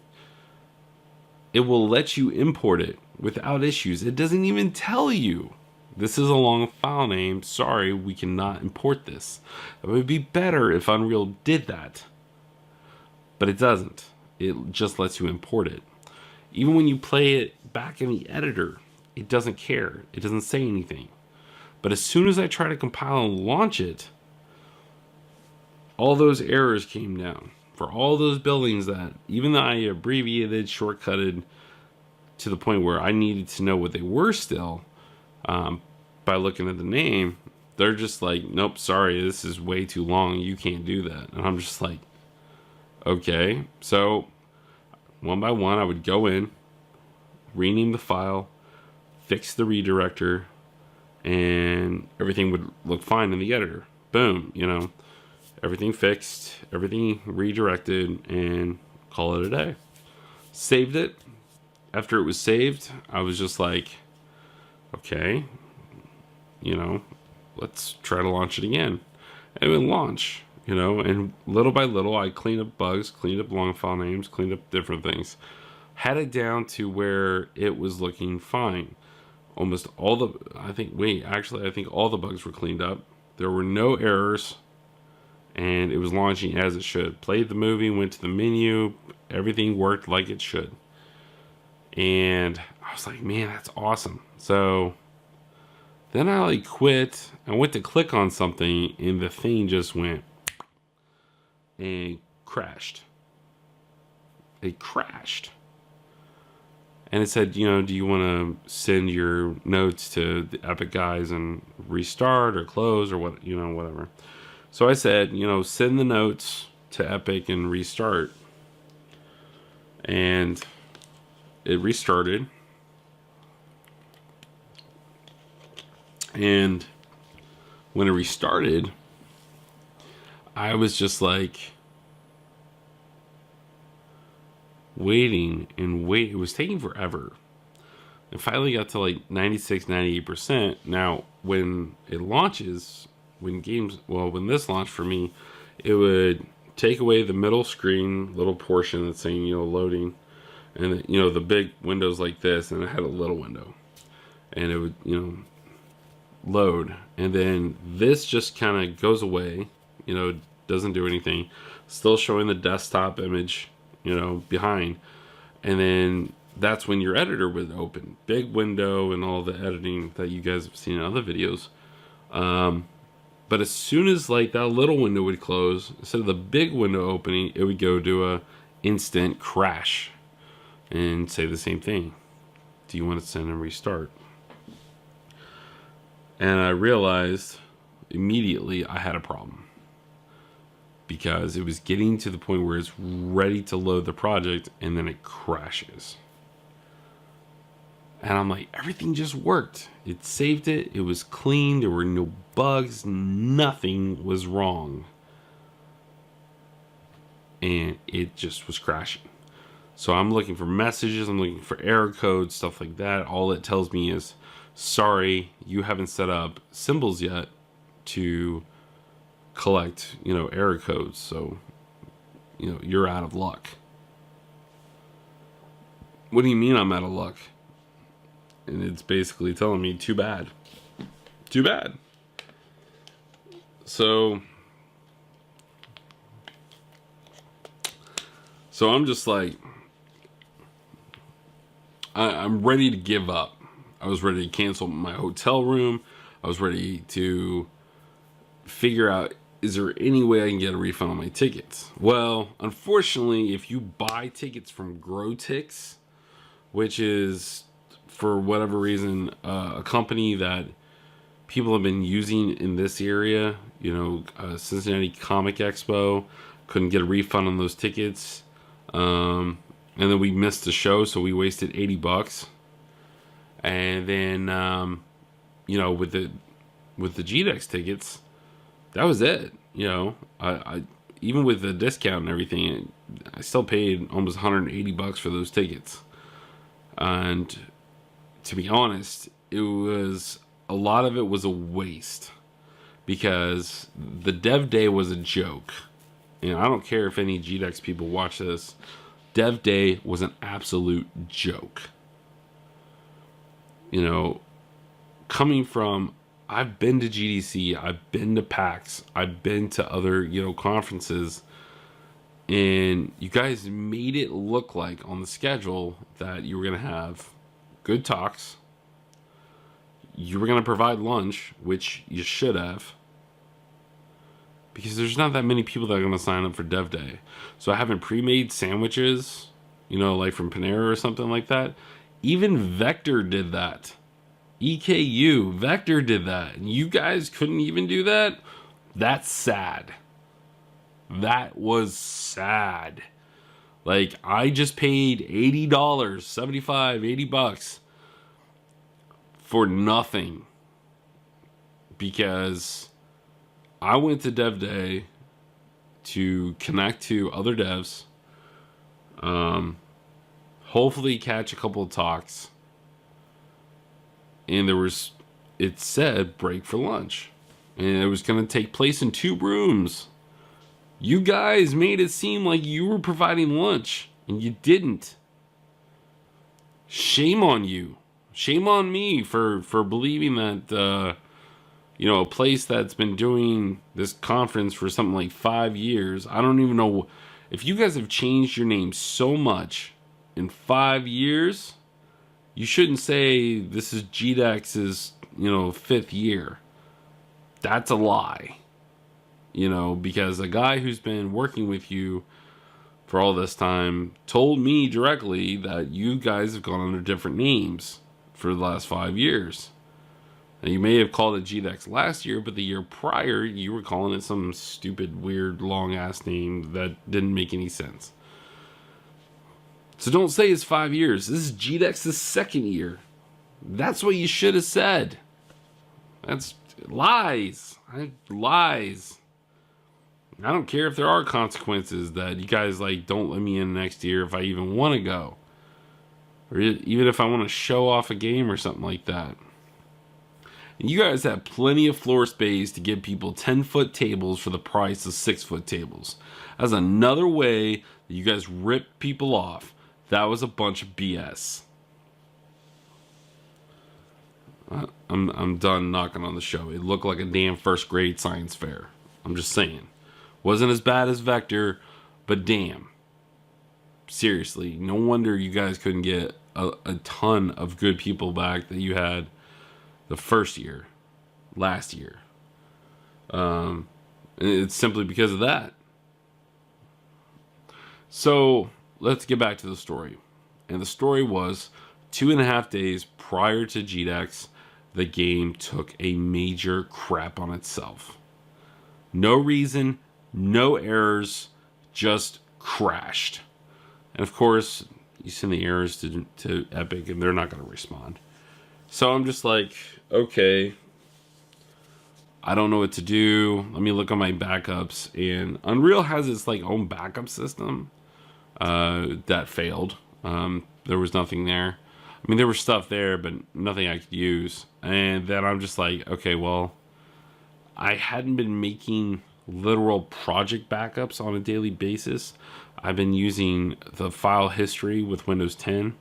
S2: it will let you import it without issues. It doesn't even tell you, this is a long file name. Sorry, we cannot import this. It would be better if Unreal did that. But it doesn't. It just lets you import it. Even when you play it back in the editor, it doesn't care. It doesn't say anything. But as soon as I try to compile and launch it, all those errors came down. For all those buildings that, even though I abbreviated, shortcutted to the point where I needed to know what they were still, by looking at the name, they're just like, nope, sorry, this is way too long. You can't do that. And I'm just like, okay. So one by one, I would go in, rename the file, fix the redirector, and everything would look fine in the editor. Boom, everything fixed, everything redirected, and call it a day. Saved it. After it was saved, I was just like, okay, let's try to launch it again. And it would launch, and little by little, I cleaned up bugs, cleaned up long file names, cleaned up different things. Had it down to where it was looking fine. Almost all the, I think all the bugs were cleaned up. There were no errors, and it was launching as it should. Played the movie, went to the menu, everything worked like it should. And I was like, man, that's awesome. So then I quit. I went to click on something, and the thing just went and crashed. It crashed. And it said, do you want to send your notes to the Epic guys and restart or close or what, whatever. So I said, send the notes to Epic and restart. And it restarted. And when it restarted, I was just like waiting and wait. It was taking forever. It finally got to 96, 98%. Now, when it launches, when this launched for me, it would take away the middle screen little portion that's saying, loading. And, the big windows like this, and it had a little window. And it would, load. And then this just kind of goes away, doesn't do anything. Still showing the desktop image, behind. And then that's when your editor would open. Big window and all the editing that you guys have seen in other videos. But as soon as that little window would close, instead of the big window opening, it would go to a instant crash and say the same thing. Do you want to send and restart? And I realized immediately I had a problem, because it was getting to the point where it's ready to load the project and then it crashes. And I'm like, everything just worked. It saved it. It was clean. There were no bugs. Nothing was wrong. And it just was crashing. So I'm looking for messages. I'm looking for error codes, stuff like that. All it tells me is, sorry, you haven't set up symbols yet to collect, error codes. So, you're out of luck. What do you mean I'm out of luck? And it's basically telling me, too bad. Too bad. So I'm just like, I'm ready to give up. I was ready to cancel my hotel room. I was ready to figure out, is there any way I can get a refund on my tickets? Well, unfortunately, if you buy tickets from GDEX, which is, for whatever reason, a company that people have been using in this area, Cincinnati Comic Expo, couldn't get a refund on those tickets. And then we missed the show, so we wasted $80. And then with the GDEX tickets, that was it. I even with the discount and everything, I still paid almost $180 for those tickets. And to be honest, it was a lot of it was a waste because the dev day was a joke. And I don't care if any GDEX people watch this. Dev day was an absolute joke. Coming from, I've been to GDC, I've been to PAX, I've been to other, conferences, and you guys made it look like on the schedule that you were going to have good talks, you were going to provide lunch, which you should have, because there's not that many people that are going to sign up for Dev Day. So having pre-made sandwiches, like from Panera or something like that, even Vector did that. EKU, Vector did that. And you guys couldn't even do that? That's sad. That was sad. Like, I just paid $80, $75, $80 for nothing. Because I went to Dev Day to connect to other devs. Hopefully catch a couple of talks. And it said break for lunch. And it was going to take place in 2 rooms. You guys made it seem like you were providing lunch, and you didn't. Shame on you. Shame on me for believing that, a place that's been doing this conference for something like 5 years. I don't even know if you guys have changed your name so much in 5 years. You shouldn't say this is GDEX's, 5th year. That's a lie. Because a guy who's been working with you for all this time told me directly that you guys have gone under different names for the last 5 years. Now, you may have called it GDEX last year, but the year prior, you were calling it some stupid, weird, long-ass name that didn't make any sense. So don't say it's 5 years. This is GDEX's 2nd year. That's what you should have said. That's lies. Lies. I don't care if there are consequences that you guys don't let me in next year if I even want to go. Or even if I want to show off a game or something like that. And you guys have plenty of floor space to give people 10-foot tables for the price of 6-foot tables. That's another way that you guys rip people off. That was a bunch of BS. I'm done knocking on the show. It looked like a damn first grade science fair. I'm just saying. Wasn't as bad as Vector, but damn. Seriously, no wonder you guys couldn't get a ton of good people back that you had the first year, last year. It's simply because of that. So let's get back to the story. And the story was 2.5 days prior to GDEX, the game took a major crap on itself. No reason, no errors, just crashed. And of course, you send the errors to Epic and they're not going to respond. So I'm just like, okay, I don't know what to do. Let me look at my backups. And Unreal has its own backup system that failed. There was nothing there. I mean, there was stuff there, but nothing I could use. And then I'm just like, okay, well, I hadn't been making literal project backups on a daily basis. I've been using the file history with Windows 10.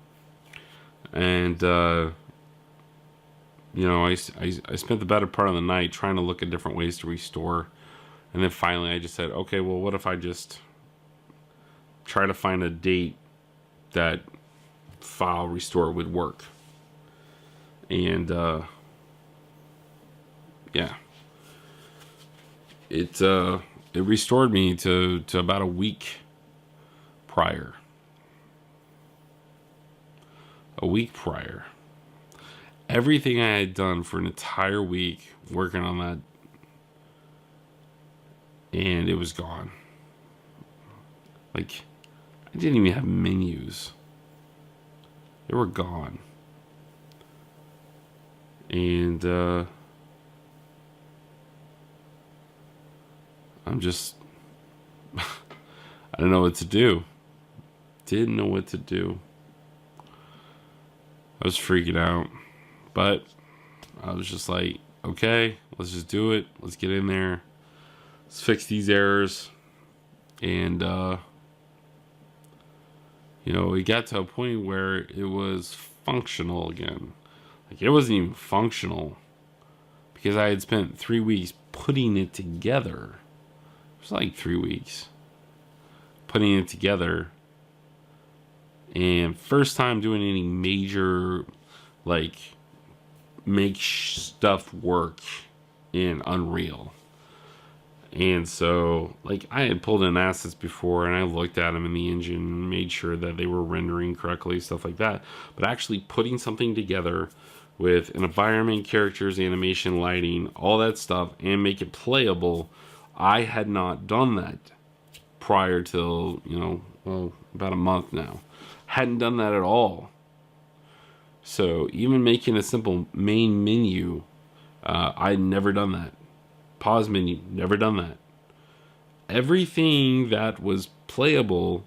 S2: And, I spent the better part of the night trying to look at different ways to restore. And then finally I just said, okay, well, what if I just try to find a date that file restore would work? And, yeah. It restored me to about a week prior. A week prior. Everything I had done for an entire week working on that, and it was gone. I didn't even have menus. They were gone. And I'm just, I don't know what to do. Didn't know what to do. I was freaking out. But I was just like, okay, let's just do it. Let's get in there. Let's fix these errors. And, it got to a point where it was functional again. Like, it wasn't even functional because I had spent 3 weeks putting it together. It was like 3 weeks putting it together. And first time doing any major, like, make stuff work in Unreal. And so, like, I had pulled in assets before and I looked at them in the engine and made sure that they were rendering correctly, stuff like that. But actually putting something together with an environment, characters, animation, lighting, all that stuff, and make it playable, I had not done that prior till, about a month now. Hadn't done that at all. So even making a simple main menu, I'd never done that. Pause menu, never done that. Everything that was playable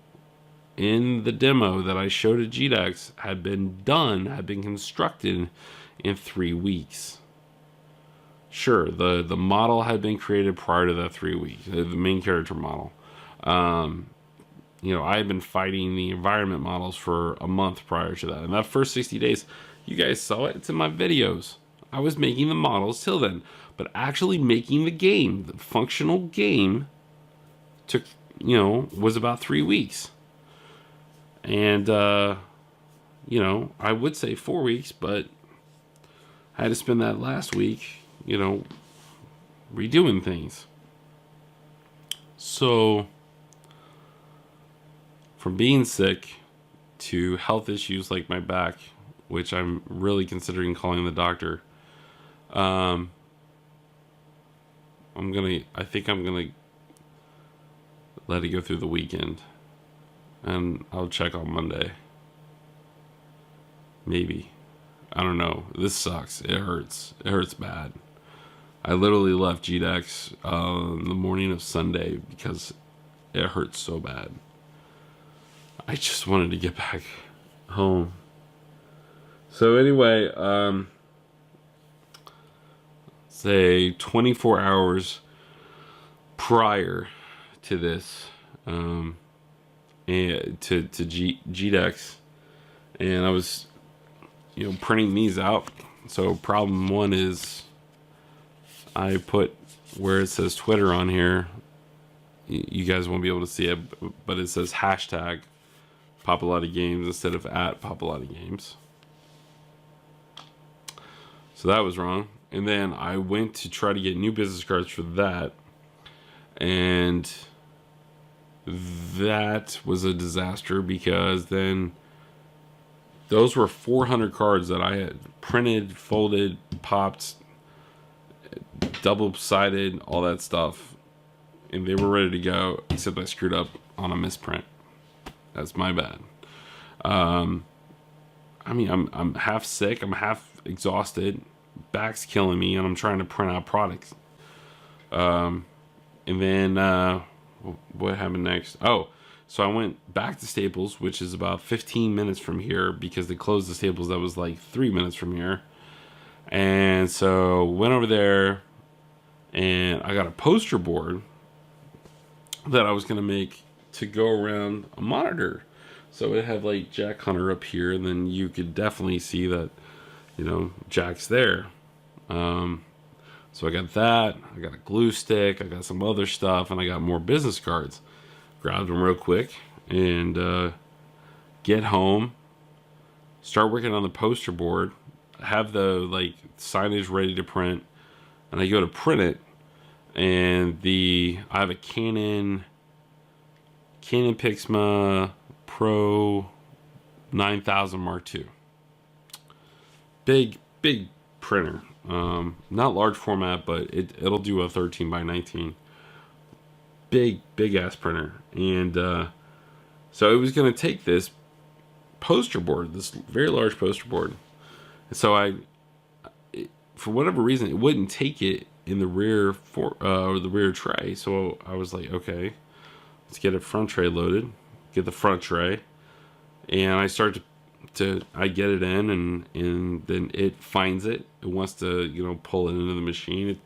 S2: in the demo that I showed at GDEX had been constructed in 3 weeks. Sure, the model had been created prior to that 3 weeks, the main character model. I had been fighting the environment models for a month prior to that. And that first 60 days, you guys saw it. It's in my videos. I was making the models till then. But actually making the game, the functional game, took, was about 3 weeks. And, I would say 4 weeks, but I had to spend that last week, redoing things. So, from being sick to health issues like my back, which I'm really considering calling the doctor, I think I'm gonna let it go through the weekend, and I'll check on Monday. Maybe. I don't know. This sucks. It hurts. It hurts bad. I literally left GDEX the morning of Sunday because it hurts so bad. I just wanted to get back home. So anyway, say 24 hours prior to this, and to GDEX, and I was, printing these out. So problem one is I put where it says Twitter on here. You guys won't be able to see it, but it says hashtag Papalati Games instead of at Papalati Games. So that was wrong. And then I went to try to get new business cards for that. And that was a disaster because then those were 400 cards that I had printed, folded, popped, double-sided, all that stuff. And they were ready to go, except I screwed up on a misprint. That's my bad. I'm half sick. I'm half exhausted. Back's killing me, and I'm trying to print out products. And then what happened next? Oh, so I went back to Staples, which is about 15 minutes from here because they closed the Staples that was like 3 minutes from here. And so went over there, and I got a poster board that I was going to make to go around a monitor. So it had like Jack Hunter up here, and then you could definitely see that, Jack's there. So I got that, I got a glue stick, I got some other stuff, and I got more business cards. Grabbed them real quick and get home, start working on the poster board, have the signage ready to print, and I go to print it, and I have a Canon Pixma Pro 9000 Mark II. Big printer. Not large format, but it'll do a 13 by 19. Big ass printer. And so it was going to take this poster board, this very large poster board. And so for whatever reason, it wouldn't take it in the rear or the rear tray. So I was like, okay, let's get a front tray loaded, get the front tray, and I start I get it in, and then it finds it. It wants to, pull it into the machine,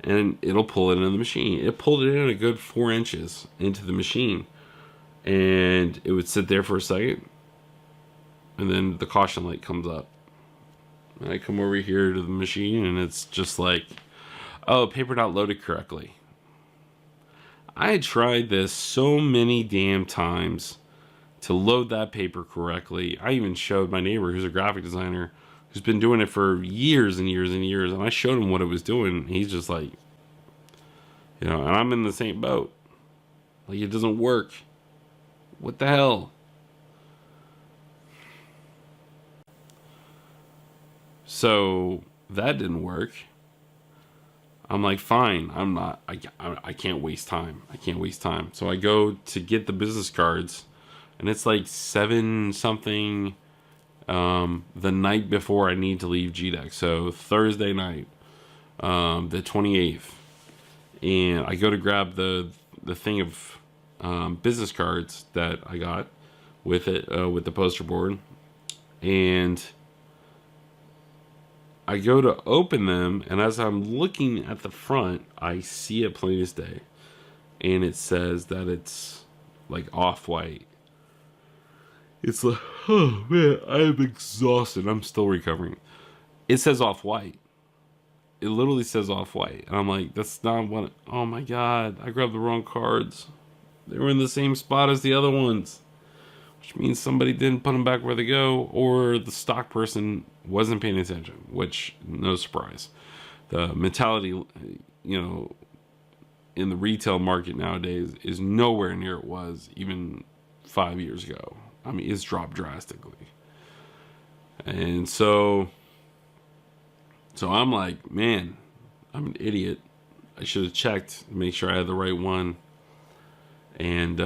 S2: and it'll pull it into the machine. It pulled it in a good 4 inches into the machine, and it would sit there for a second, and then the caution light comes up. And I come over here to the machine, and it's just like, oh, paper not loaded correctly. I had tried this so many damn times to load that paper correctly. I even showed my neighbor, who's a graphic designer, who's been doing it for years and years and years, and I showed him what it was doing, and he's just like, and I'm in the same boat. Like, it doesn't work. What the hell? So that didn't work. I'm like, fine, I can't waste time. I can't waste time. So I go to get the business cards, and it's like 7 something the night before I need to leave GDEX. So Thursday night, the 28th. And I go to grab the thing of business cards that I got with it, with the poster board. And I go to open them, and as I'm looking at the front, I see it plain as day. And it says that it's like off-white. It's like, oh man, I am exhausted. I'm still recovering. It says off-white. It literally says off-white. And I'm like, that's not what... Oh my god, I grabbed the wrong cards. They were in the same spot as the other ones. Which means somebody didn't put them back where they go, or the stock person wasn't paying attention, which, no surprise. The mentality, in the retail market nowadays is nowhere near it was even 5 years ago. I mean, it's dropped drastically. And so I'm like, man, I'm an idiot. I should have checked to make sure I had the right one. And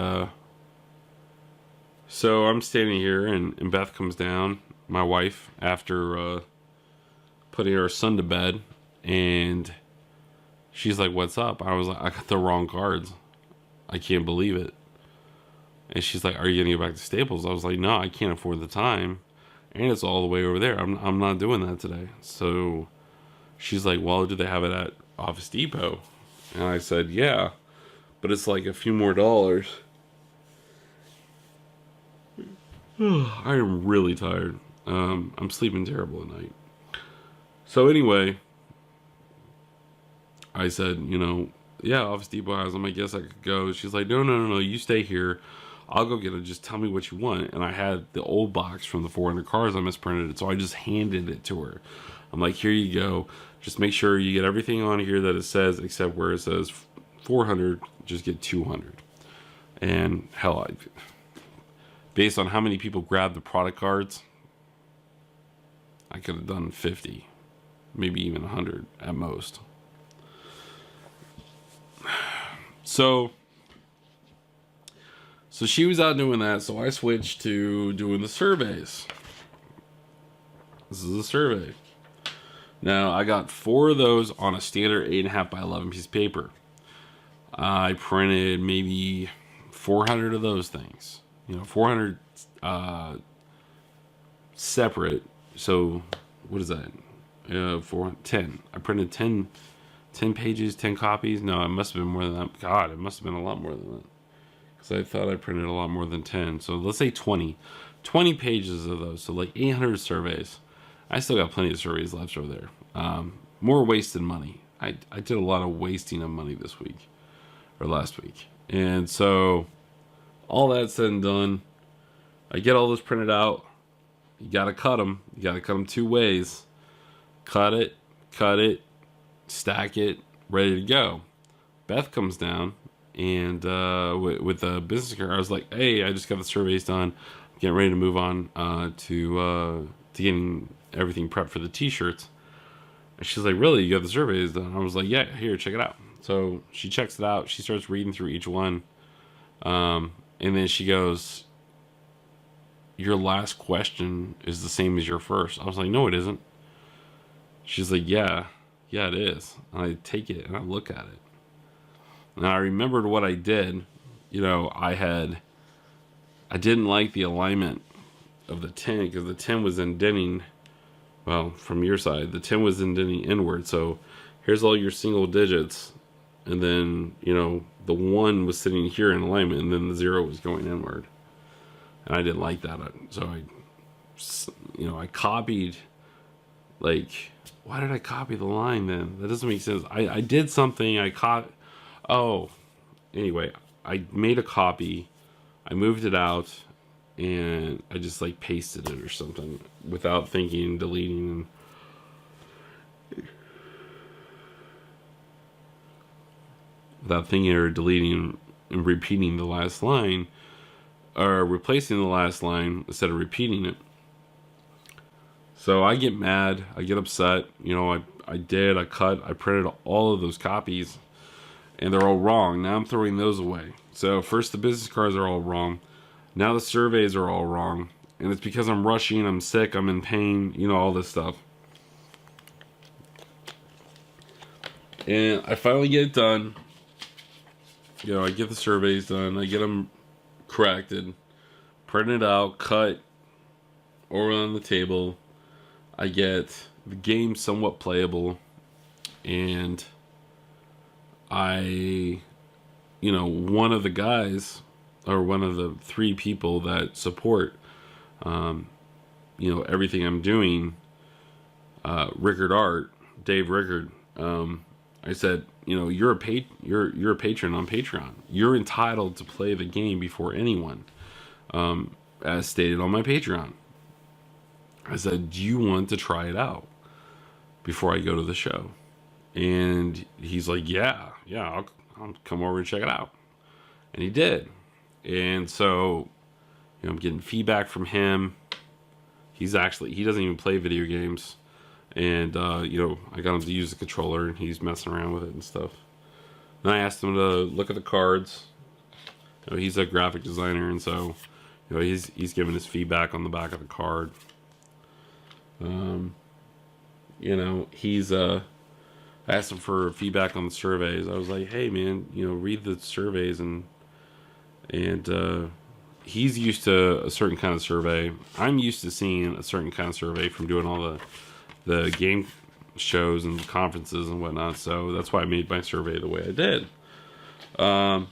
S2: so I'm standing here, and Beth comes down, my wife, after putting her son to bed, and she's like, what's up? I was like, I got the wrong cards. I can't believe it. And she's like, are you going to go back to Staples? I was like, no, I can't afford the time. And it's all the way over there. I'm not doing that today. So she's like, well, do they have it at Office Depot? And I said, yeah, but it's like a few more dollars. I am really tired. I'm sleeping terrible at night. So anyway, I said, yeah, Office Depot has them. I guess I could go. She's like, no, you stay here. I'll go get it. Just tell me what you want. And I had the old box from the 400 cars. I misprinted it, so I just handed it to her. I'm like, here you go. Just make sure you get everything on here that it says, except where it says 400, just get 200. And hell, based on how many people grabbed the product cards, I could have done 50, maybe even 100 at most. So she was out doing that, so I switched to doing the surveys. This is a survey. Now, I got 4 of those on a standard 8.5 by 11 piece of paper. I printed maybe 400 of those things. 400 separate. So, what is that? 10. I printed 10 pages, 10 copies. No, it must have been more than that. God, it must have been a lot more than that. Because I thought I printed a lot more than 10. So let's say 20. 20 pages of those. So like 800 surveys. I still got plenty of surveys left over there. More wasted money. I did a lot of wasting of money this week. Or last week. And so, all that said and done, I get all this printed out. You gotta cut them. You gotta cut them 2 ways. Cut it, stack it, ready to go. Beth comes down, and with the business card, I was like, hey, I just got the surveys done. I'm getting ready to move on to getting everything prepped for the t-shirts. And she's like, really? You got the surveys done? I was like, yeah, here, check it out. So she checks it out. She starts reading through each one. And then she goes, your last question is the same as your first. I was like, no, it isn't. She's like, yeah, it is. And I take it and I look at it. And I remembered what I did. I didn't like the alignment of the tin because the tin was indenting. Well, from your side, the tin was indenting inward. So here's all your single digits. And then, the 1 was sitting here in alignment, and then the 0 was going inward. And I didn't like that. So I copied, like, why did I copy the line then? That doesn't make sense. I did something, anyway, I made a copy, I moved it out, and I just like pasted it or something without thinking, deleting, and repeating the last line, or replacing the last line instead of repeating it. So I get mad, I get upset. I printed all of those copies, and they're all wrong. Now I'm throwing those away. So first the business cards are all wrong. Now the surveys are all wrong. And it's because I'm rushing, I'm sick, I'm in pain, all this stuff. And I finally get it done. I get the surveys done. I get them corrected, printed out, cut, over on the table. I get the game somewhat playable. And one of the guys, or one of the 3 people that support, everything I'm doing, Rickard Art, Dave Rickard, I said, you're a patron on Patreon. You're entitled to play the game before anyone, as stated on my Patreon. I said, do you want to try it out before I go to the show? And he's like, yeah, I'll come over and check it out. And he did. And so, I'm getting feedback from him. He doesn't even play video games. And, I got him to use the controller, and he's messing around with it and stuff. And I asked him to look at the cards. He's a graphic designer, and so, he's giving his feedback on the back of the card. I asked him for feedback on the surveys. I was like, hey man, read the surveys, and he's used to a certain kind of survey. I'm used to seeing a certain kind of survey from doing all the game shows and conferences and whatnot. So that's why I made my survey the way I did. And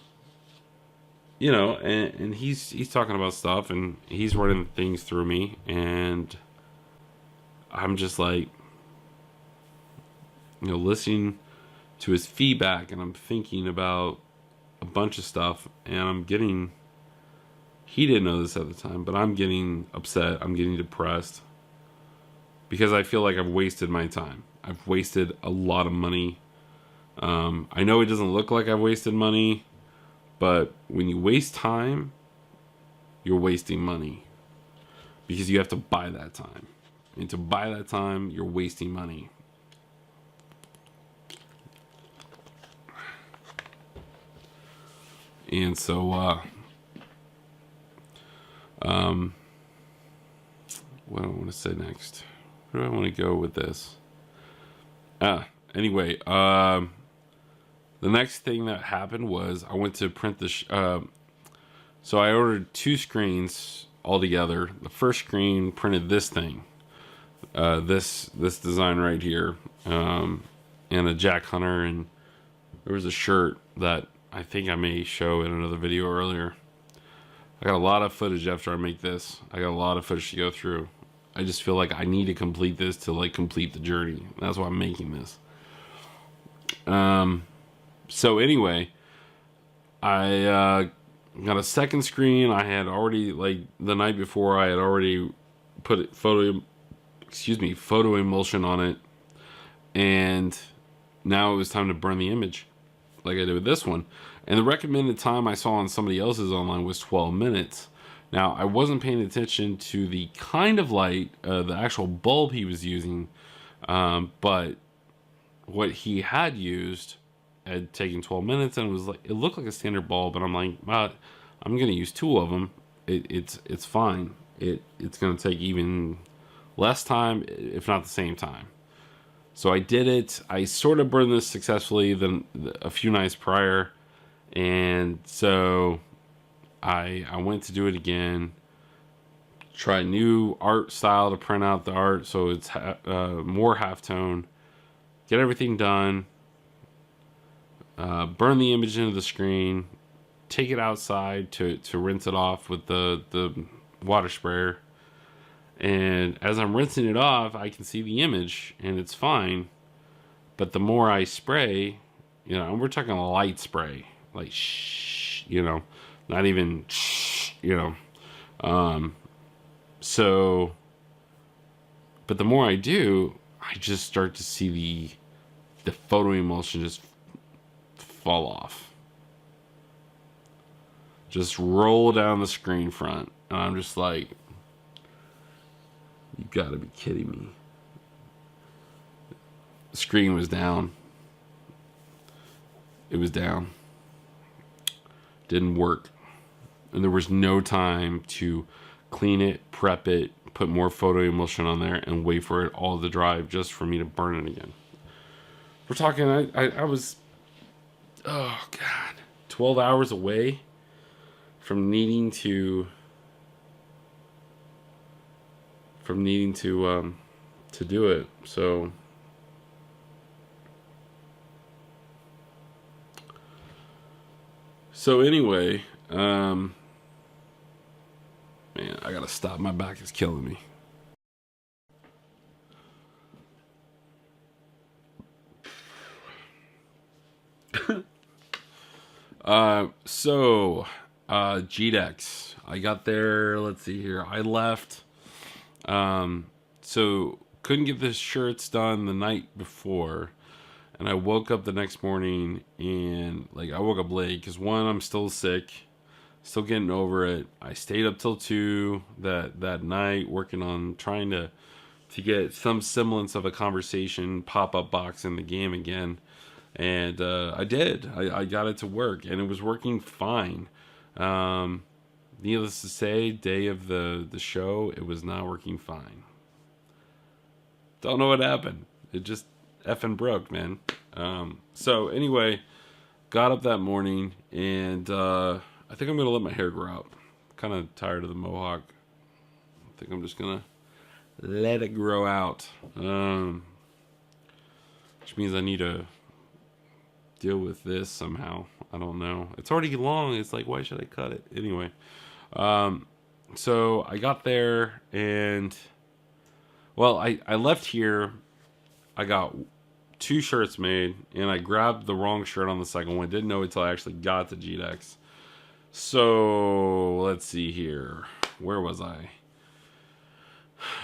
S2: he's talking about stuff, and he's running things through me, and I'm just like, listening to his feedback, and I'm thinking about a bunch of stuff, and he didn't know this at the time, but I'm getting upset, I'm getting depressed, because I feel like I've wasted my time. I've wasted a lot of money. I know it doesn't look like I've wasted money, but when you waste time, you're wasting money, because you have to buy that time. And to buy that time, you're wasting money. And so, what do I want to say next? Where do I want to go with this? Anyway, the next thing that happened was I went to print so I ordered 2 screens altogether. The first screen printed this thing, this design right here, and a Jack Hunter, and there was a shirt that I think I may show in another video earlier. I got a lot of footage after I make this. I got a lot of footage to go through. I just feel like I need to complete this to complete the journey. That's why I'm making this. So anyway, I got a second screen. I had already, the night before, I had already put photo emulsion on it, and now it was time to burn the image, like I did with this one. And the recommended time I saw on somebody else's online was 12 minutes. Now, I wasn't paying attention to the kind of light, the actual bulb he was using, but what he had used had taken 12 minutes, and it looked like a standard bulb, and I'm like, I'm going to use 2 of them. It's fine. It's going to take even less time, if not the same time. So I did it. I sort of burned this successfully a few nights prior. And so I went to do it again. Try new art style to print out the art so it's more halftone. Get everything done. Burn the image into the screen. Take it outside to rinse it off with the water sprayer. And as I'm rinsing it off, I can see the image and it's fine. But the more I spray, and we're talking a light spray, like not even so, but the more I do, I just start to see the photo emulsion just fall off. Just roll down the screen front. And I'm just like, you gotta be kidding me. The screen was down. It was down. Didn't work. And there was no time to clean it, prep it, put more photo emulsion on there, and wait for it all to dry just for me to burn it again. We're talking, I was, 12 hours away from needing to do it. So anyway, man, I gotta stop. My back is killing me. GDEX. I got there. Let's see here. I left. So couldn't get the shirts done the night before, and I woke up the next morning and I woke up late because one, I'm still sick, still getting over it. I stayed up till 2 that night working on trying to get some semblance of a conversation pop-up box in the game again. And I did. I got it to work, and it was working fine. Needless to say, day of the show, it was not working fine. Don't know what happened. It just effing broke, man. So anyway, got up that morning, and I think I'm going to let my hair grow out. Kind of tired of the mohawk. I think I'm just going to let it grow out. Which means I need to deal with this somehow. I don't know. It's already long. It's like, why should I cut it? Anyway. So I got there and, well, I left here. I got 2 shirts made and I grabbed the wrong shirt on the second one. Didn't know it until I actually got to GDEX. So let's see here. Where was I?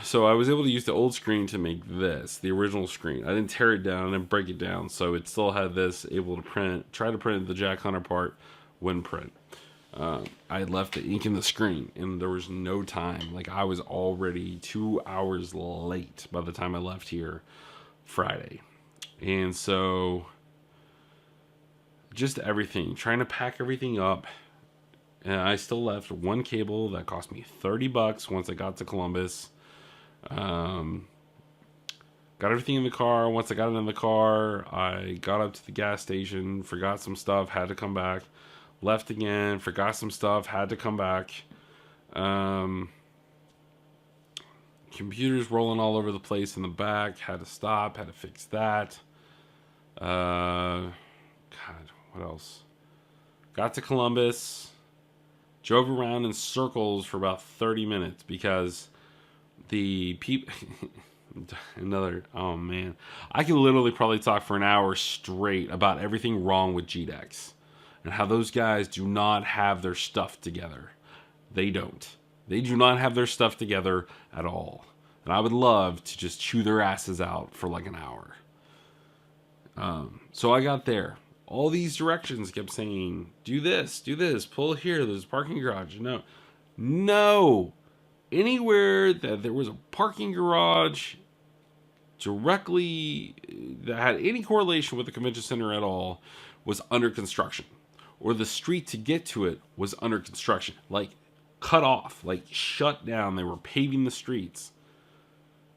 S2: So I was able to use the old screen to make this, the original screen. I didn't tear it down and break it down, so it still had this able to print. Try to print the Jack Hunter part, wouldn't print. I left the ink in the screen, and there was no time. I was already 2 hours late by the time I left here Friday. And so, just everything, trying to pack everything up. And I still left one cable that cost me $30 once I got to Columbus. Got everything in the car. Once I got it in the car, I got up to the gas station, forgot some stuff, had to come back, left again, forgot some stuff, had to come back. Computers rolling all over the place in the back, had to stop, had to fix that. God, what else? Got to Columbus, drove around in circles for about 30 minutes because the people oh man, I can literally probably talk for an hour straight about everything wrong with GDEX and how those guys do not have their stuff together. They do not have their stuff together at all, and I would love to just chew their asses out for an hour. So I got there, all these directions kept saying, do this, pull here, there's a parking garage. No, anywhere that there was a parking garage directly that had any correlation with the convention center at all was under construction, or the street to get to it was under construction, cut off, shut down. They were paving the streets.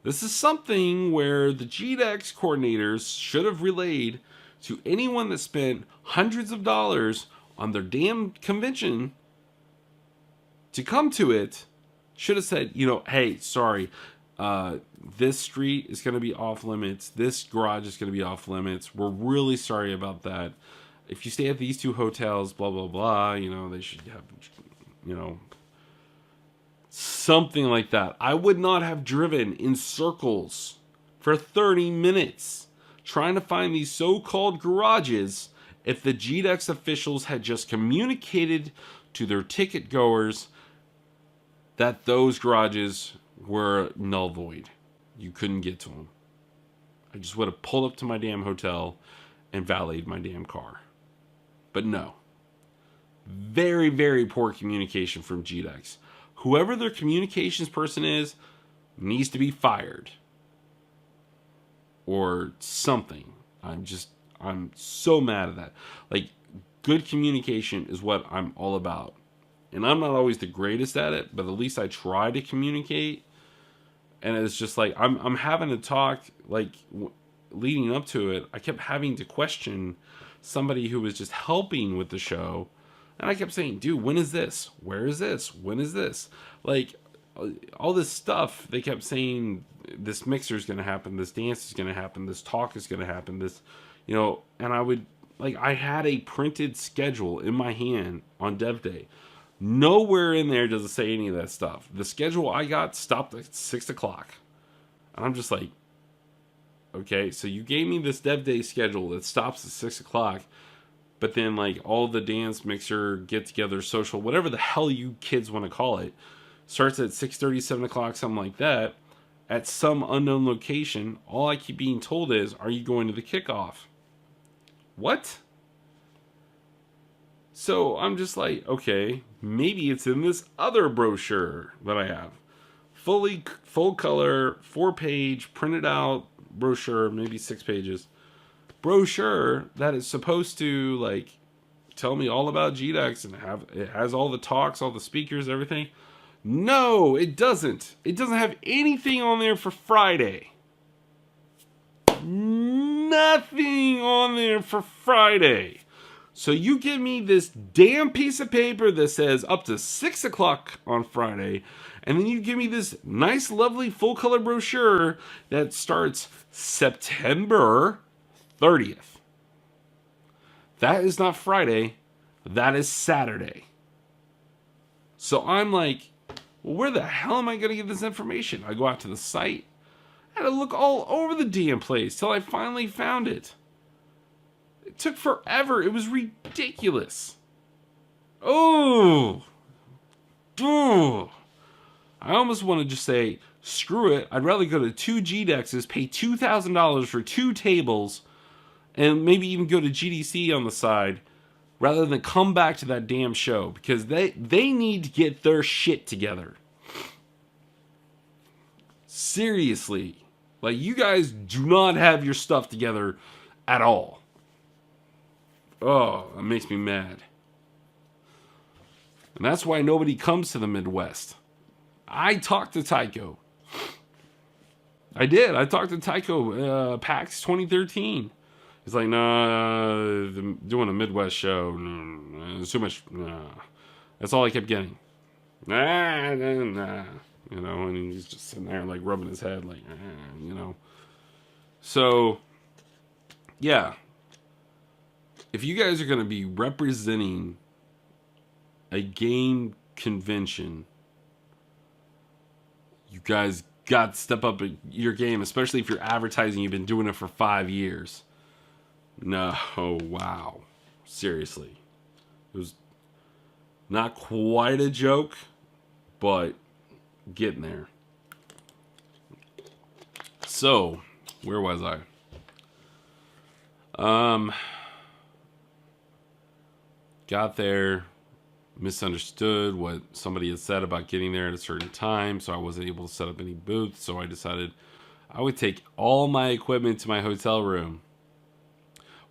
S2: This is something where the GDEX coordinators should have relayed to anyone that spent hundreds of dollars on their damn convention to come to it. Should have said, hey, sorry, this street is going to be off limits. This garage is going to be off limits. We're really sorry about that. If you stay at these 2 hotels, blah, blah, blah, they should have, something like that. I would not have driven in circles for 30 minutes trying to find these so-called garages if the GDEX officials had just communicated to their ticket goers that those garages were null void. You couldn't get to them. I just would have pulled up to my damn hotel and valeted my damn car. But no. Very, very poor communication from GDEX. Whoever their communications person is needs to be fired. Or something. I'm so mad at that. Like, good communication is what I'm all about. And I'm not always the greatest at it, but at least I try to communicate. And it's just like, I'm having to talk, like, leading up to it, I kept having to question somebody who was just helping with the show. And I kept saying, dude, when is this? Where is this? When is this? Like, all this stuff, they kept saying, this mixer is going to happen, this dance is going to happen, this talk is going to happen, this, and I would, like, I had a printed schedule in my hand on Dev Day. Nowhere in there does it say any of that stuff. The schedule I got stopped at 6 o'clock. And I'm just like, okay, so you gave me this Dev Day schedule that stops at 6 o'clock, but then, like, all the dance, mixer, get-together, social, whatever the hell you kids want to call it, starts at 6:30, 7 o'clock, something like that, at some unknown location. All I keep being told is, are you going to the kickoff? What? So I'm just like, okay, maybe it's in this other brochure that I have. Full color, 4-page, printed out brochure, maybe 6 pages. Brochure that is supposed to, like, tell me all about GDEX and it has all the talks, all the speakers, everything. No, it doesn't. It doesn't have anything on there for Friday. Nothing on there for Friday. So you give me this damn piece of paper that says up to 6 o'clock on Friday, and then you give me this nice, lovely, full-color brochure that starts September 30th. That is not Friday. That is Saturday. So I'm like, well, where the hell am I going to get this information? I go out to the site. I had to look all over the damn place till I finally found it. It took forever. It was ridiculous. Oh. I almost want to just say, screw it. I'd rather go to 2 GDEXs, pay $2,000 for 2 tables, and maybe even go to GDC on the side, rather than come back to that damn show, because they need to get their shit together. Seriously. Like, you guys do not have your stuff together at all. Oh, that makes me mad. And that's why nobody comes to the Midwest. I talked to Tycho. I did. I talked to Tycho, PAX 2013. He's like, nah, doing a Midwest show. No, there's too much. Nah. That's all I kept getting. Nah. And he's just sitting there, like, rubbing his head, like, So, yeah. If you guys are going to be representing a game convention, you guys got to step up your game, especially if you're advertising you've been doing it for 5 years. No, wow. Seriously. It was not quite a joke, but getting there. So, where was I? Got there, misunderstood what somebody had said about getting there at a certain time, so I wasn't able to set up any booths, so I decided I would take all my equipment to my hotel room.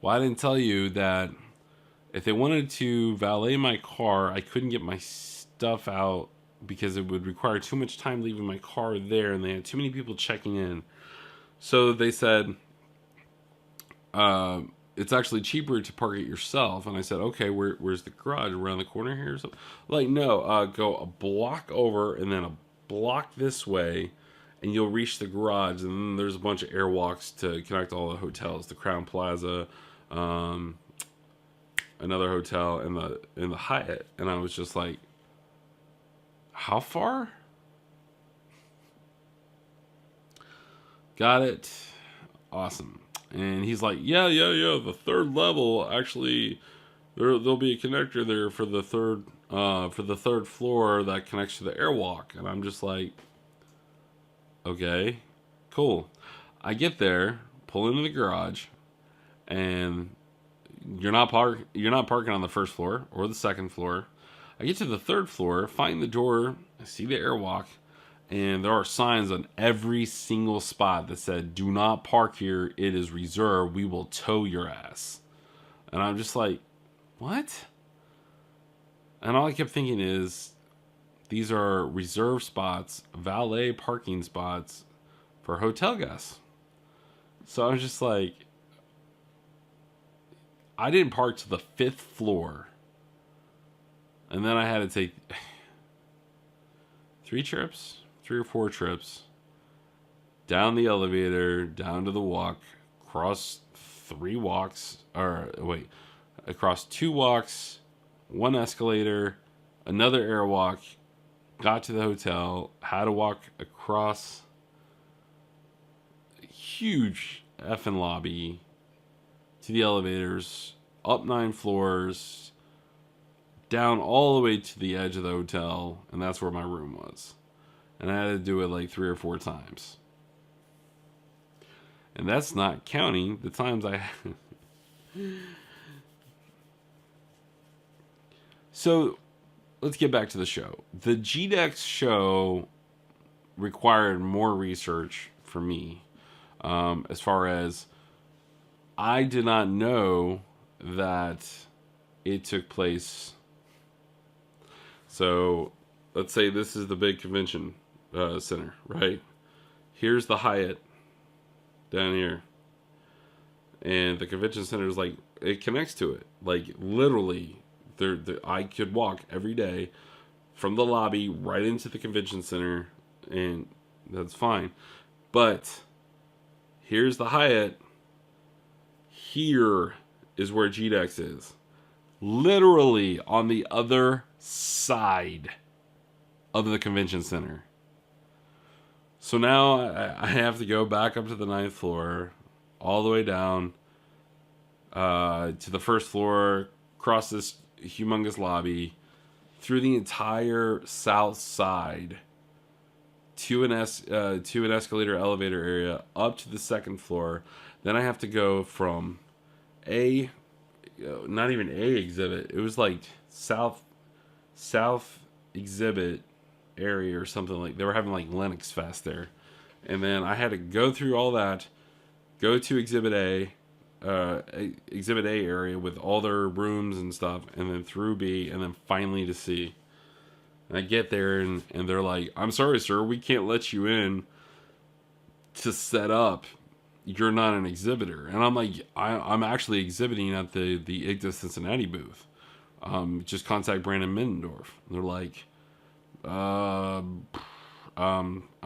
S2: Well, I didn't tell you that if they wanted to valet my car, I couldn't get my stuff out because it would require too much time leaving my car there, and they had too many people checking in. So they said, it's actually cheaper to park it yourself. And I said, okay, where's the garage? Around the corner here or something? Like, no, go a block over and then a block this way, and you'll reach the garage. And then there's a bunch of airwalks to connect all the hotels, the Crown Plaza, another hotel, and the Hyatt. And I was just like, how far? Got it. Awesome. And he's like, yeah. The third level, actually, there'll be a connector there for the third floor that connects to the airwalk. And I'm just like, okay, cool. I get there, pull into the garage, and you're not parking on the first floor or the second floor. I get to the third floor, find the door, I see the airwalk, and there are signs on every single spot that said, do not park here, it is reserved, we will tow your ass. And I'm just like, what? And all I kept thinking is, these are reserved spots, valet parking spots for hotel guests. So I was just like, I didn't park to the 5th floor. And then I had to take 3 or 4 trips down the elevator, down to the walk, across 2 walks, 1 escalator, another airwalk, got to the hotel, had to walk across a huge effing lobby to the elevators, up 9 floors, down all the way to the edge of the hotel, and that's where my room was. And I had to do it like 3 or 4 times. And that's not counting the times I... So, let's get back to the show. The GDEX show required more research for me. As far as I did not know that it took place. So, let's say this is the big convention center, right? Here's the Hyatt down here. And the convention center is like, it connects to it. Like, literally, I could walk every day from the lobby right into the convention center, and that's fine. But here's the Hyatt. Here is where GDEX is. Literally on the other side of the convention center. So now I have to go back up to the 9th floor, all the way down to the 1st floor, across this humongous lobby, through the entire south side, to an escalator elevator area, up to the 2nd floor. Then I have to go from not even A exhibit. It was like south exhibit area or something. Like they were having like Linux Fest there, and then I had to go through all that, go to exhibit A area with all their rooms and stuff, and then through B, and then finally to C. And I get there and they're like, "I'm sorry, sir, we can't let you in to set up. You're not an exhibitor." And I'm like, I'm actually exhibiting at the IGDA Cincinnati booth. Just contact Brandon Middendorf. And they're like, I'm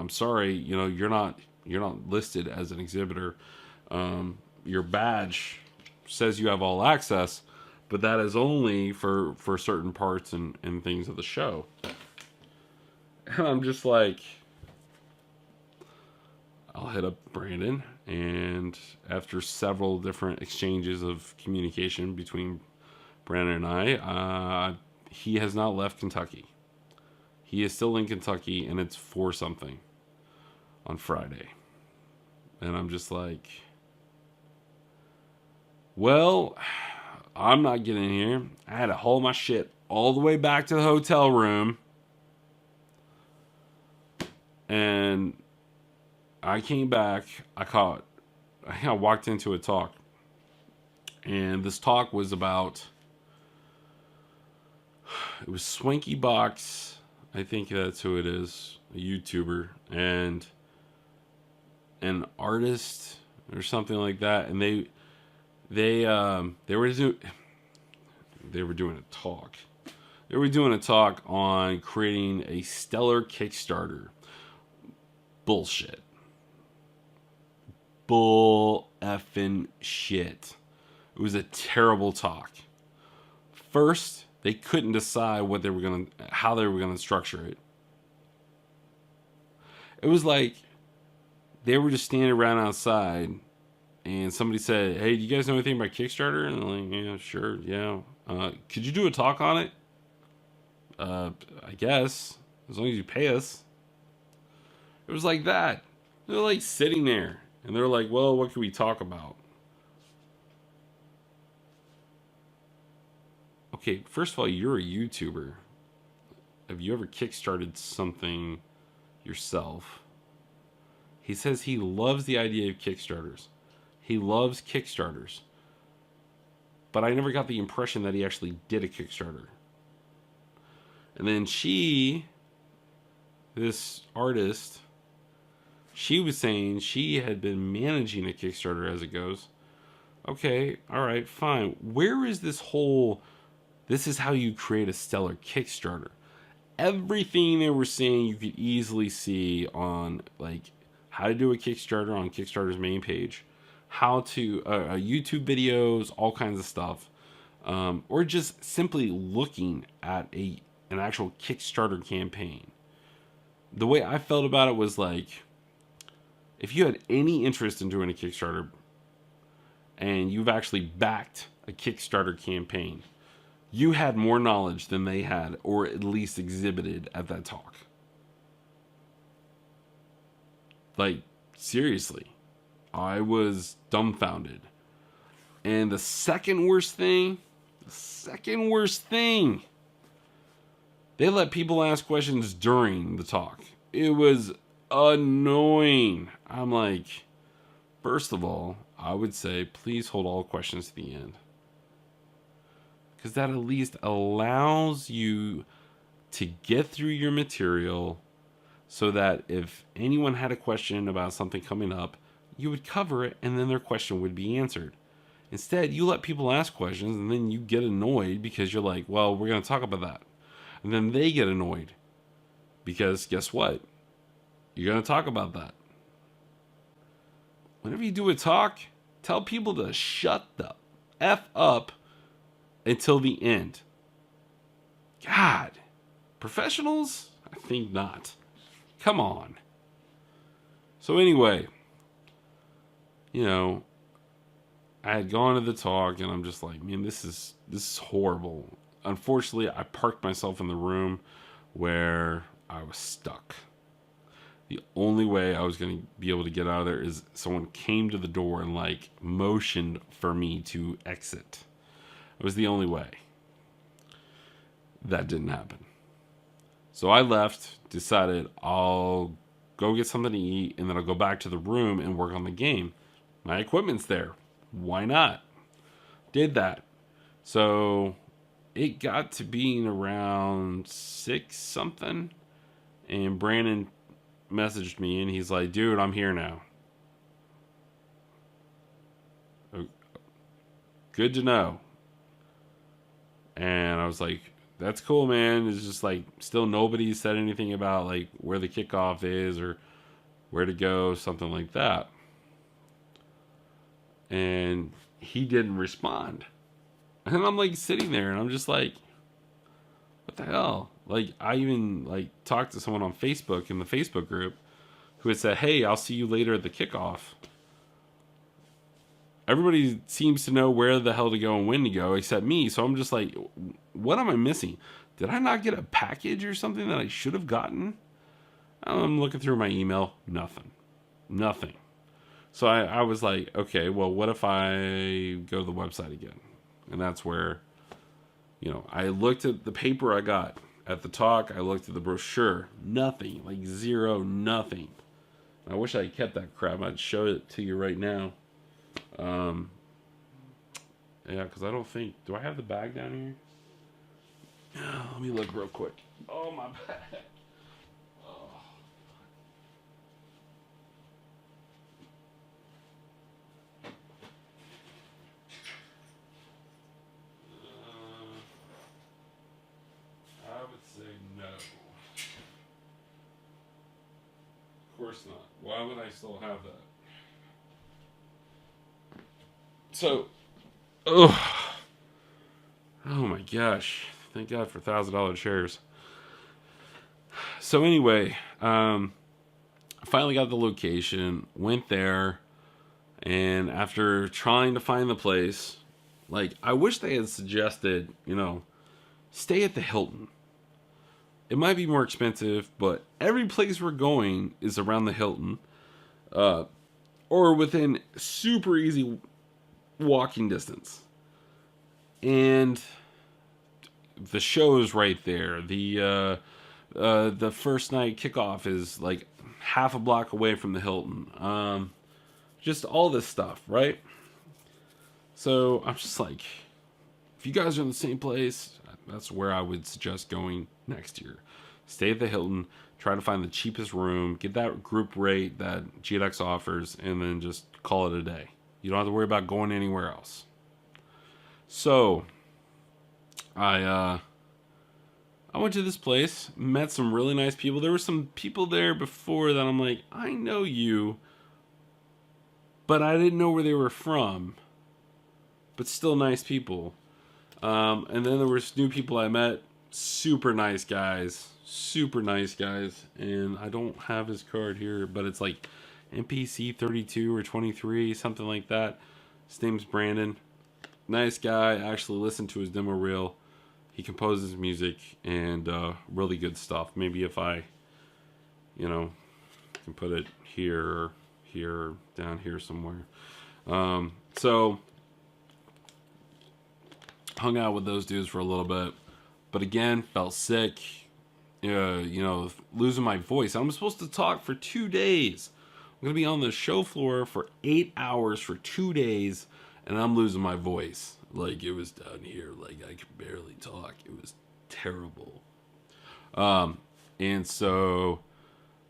S2: sorry, you're not listed as an exhibitor. Your badge says you have all access, but that is only for certain parts and things of the show. And I'm just like, I'll hit up Brandon, and after several different exchanges of communication between Brandon and I, he has not left Kentucky. He is still in Kentucky, and it's 4 something on Friday. And I'm just like, well, I'm not getting here. I had to haul my shit all the way back to the hotel room. And I came back. I walked into a talk. And this talk was about, it was Swanky Box. I think that's who it is. A YouTuber and an artist or something like that. And they were doing a talk. They were doing a talk on creating a stellar Kickstarter. Bullshit. Bull effing shit. It was a terrible talk. First, they couldn't decide how they were gonna structure it. It was like they were just standing around outside, and somebody said, "Hey, do you guys know anything about Kickstarter?" And they're like, "Yeah, sure, yeah. Could you do a talk on it?" I guess, as long as you pay us. It was like that. They're like sitting there, and they're like, "Well, what can we talk about?" Okay, first of all, you're a YouTuber. Have you ever kickstarted something yourself? He says he loves the idea of Kickstarters. He loves Kickstarters. But I never got the impression that he actually did a Kickstarter. And then this artist, she was saying she had been managing a Kickstarter as it goes. Okay, all right, fine. Where is this is how you create a stellar Kickstarter? Everything they were saying you could easily see on like how to do a Kickstarter on Kickstarter's main page, how to YouTube videos, all kinds of stuff, or just simply looking at an actual Kickstarter campaign. The way I felt about it was like, if you had any interest in doing a Kickstarter and you've actually backed a Kickstarter campaign, you had more knowledge than they had, or at least exhibited at that talk. Like, seriously, I was dumbfounded. And the second worst thing, they let people ask questions during the talk. It was annoying. I'm like, first of all, I would say please hold all questions to the end. Because that at least allows you to get through your material so that if anyone had a question about something coming up, you would cover it and then their question would be answered. Instead, you let people ask questions and then you get annoyed because you're like, well, we're going to talk about that. And then they get annoyed because guess what? You're going to talk about that. Whenever you do a talk, tell people to shut the F up until the end. God, professionals? I think not. Come on. So anyway, I had gone to the talk and I'm just like, man, this is horrible. Unfortunately, I parked myself in the room where I was stuck. The only way I was going to be able to get out of there is someone came to the door and like motioned for me to exit. It was the only way. That didn't happen. So I left, decided I'll go get something to eat, and then I'll go back to the room and work on the game. My equipment's there. Why not? Did that. So it got to being around 6 something, and Brandon messaged me, and he's like, dude, I'm here now. Good to know. And I was like, that's cool, man. It's just like still nobody said anything about like where the kickoff is or where to go, something like that. And he didn't respond. And I'm like sitting there and I'm just like, what the hell? Like I even like talked to someone on Facebook in the Facebook group who had said, hey, I'll see you later at the kickoff. Everybody seems to know where the hell to go and when to go except me. So I'm just like, what am I missing? Did I not get a package or something that I should have gotten? I'm looking through my email. Nothing. So I was like, okay, well, what if I go to the website again? And that's where, I looked at the paper I got at the talk. I looked at the brochure. Nothing. Like zero, nothing. I wish I had kept that crap. I'd show it to you right now. Yeah, because I don't think... Do I have the bag down here? Let me look real quick. Oh, my back. Oh. I would say no. Of course not. Why would I still have that? So, oh my gosh! Thank God for $1,000 shares. So anyway, I finally got the location, went there, and after trying to find the place, like I wish they had suggested, stay at the Hilton. It might be more expensive, but every place we're going is around the Hilton, or within super easy walking distance. And the show's right there. The first night kickoff is like half a block away from the Hilton. Just all this stuff, right? So I'm just like, if you guys are in the same place, that's where I would suggest going next year. Stay at the Hilton, try to find the cheapest room, get that group rate that GDEX offers, and then just call it a day. You don't have to worry about going anywhere else. So I went to this place, met some really nice people. There were some people there before that I'm like, I know you, but I didn't know where they were from. But still nice people. And then there was new people I met, super nice guys, and I don't have his card here, but it's like NPC 32 or 23, something like that. His name's Brandon. Nice guy. I actually listened to his demo reel. He composes music and really good stuff. Maybe if I, can put it here, down here somewhere. So hung out with those dudes for a little bit, but again, felt sick. Losing my voice. I'm supposed to talk for 2 days. I'm gonna be on the show floor for 8 hours for 2 days, and I'm losing my voice. Like it was down here. Like I could barely talk. It was terrible. And so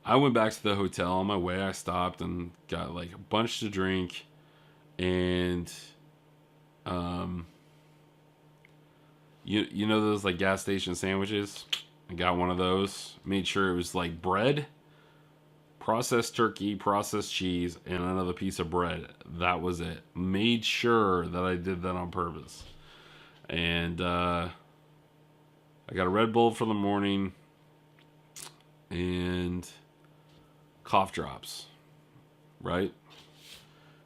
S2: I went back to the hotel. On my way, I stopped and got like a bunch to drink, and you know those like gas station sandwiches. I got one of those. Made sure it was like bread, processed turkey, processed cheese, and another piece of bread. That was it. Made sure that I did that on purpose. And I got a Red Bull for the morning and cough drops. Right?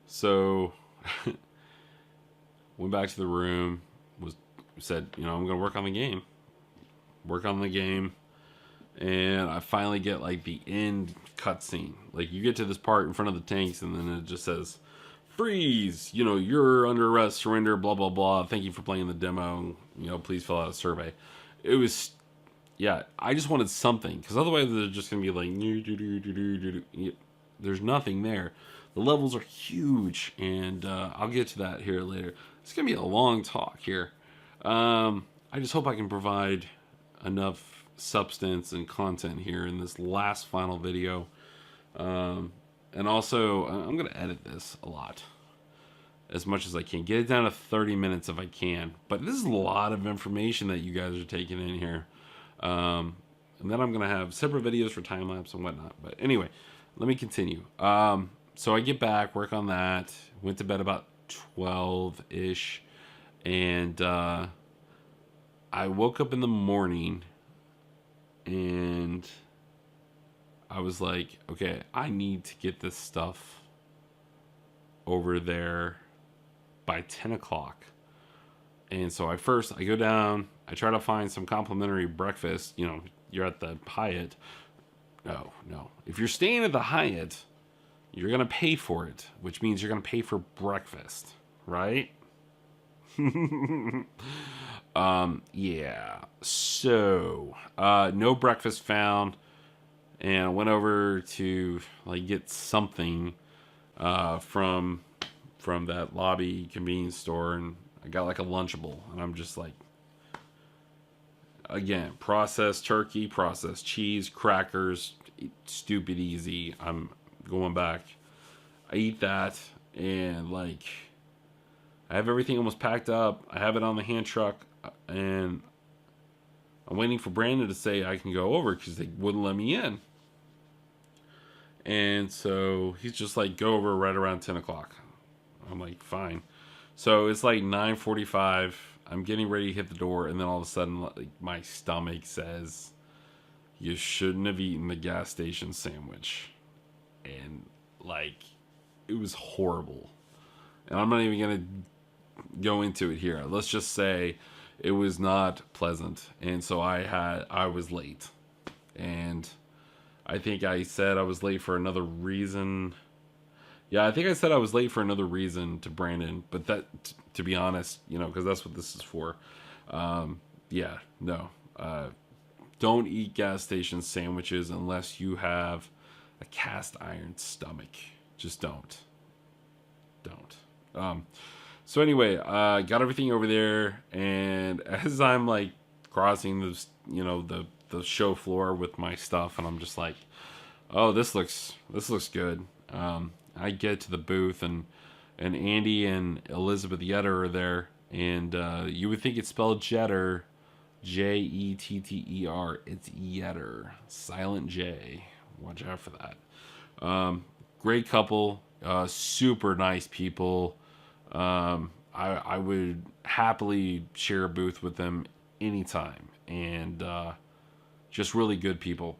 S2: So went back to the room, said, I'm gonna work on the game. And I finally get like the end cutscene. Like you get to this part in front of the tanks, and then it just says, "Freeze! You're under arrest. Surrender. Blah blah blah. Thank you for playing the demo. Please fill out a survey." It was, yeah. I just wanted something because otherwise they're just gonna be like, there's nothing there. The levels are huge, and I'll get to that here later. It's gonna be a long talk here. I just hope I can provide enough substance and content here in this last final video. And also, I'm going to edit this a lot, as much as I can. Get it down to 30 minutes if I can. But this is a lot of information that you guys are taking in here. And then I'm going to have separate videos for time lapse and whatnot. But anyway, let me continue. So I get back, work on that. Went to bed about 12-ish. And I woke up in the morning and I was like, okay, I need to get this stuff over there by 10 o'clock. And so I go down, I try to find some complimentary breakfast. You're at the Hyatt. No. If you're staying at the Hyatt, you're going to pay for it, which means you're going to pay for breakfast, right? Yeah. So, no breakfast found, and I went over to like get something from that lobby convenience store, and I got like a Lunchable, and I'm just like, again, processed turkey, processed cheese, crackers, stupid easy. I'm going back. I eat that, and like, I have everything almost packed up. I have it on the hand truck, and I'm waiting for Brandon to say I can go over because they wouldn't let me in. And so he's just like, go over right around 10 o'clock. I'm like, fine. So it's like 9:45. I'm getting ready to hit the door, and then all of a sudden, like, my stomach says, you shouldn't have eaten the gas station sandwich. And like, it was horrible. And I'm not even going to go into it here. Let's just say it was not pleasant. And so I was late. And I think I said I was late for another reason. Yeah, I think I said I was late for another reason to Brandon, but that, to be honest, because that's what this is for. Yeah, no. Don't eat gas station sandwiches unless you have a cast iron stomach. Just don't. So anyway, got everything over there, and as I'm like crossing the show floor with my stuff, and I'm just like, oh, this looks good. I get to the booth, and Andy and Elizabeth Yetter are there, and you would think it's spelled Jetter, Jetter. It's Yetter, silent J. Watch out for that. Great couple, super nice people. I would happily share a booth with them anytime, and just really good people.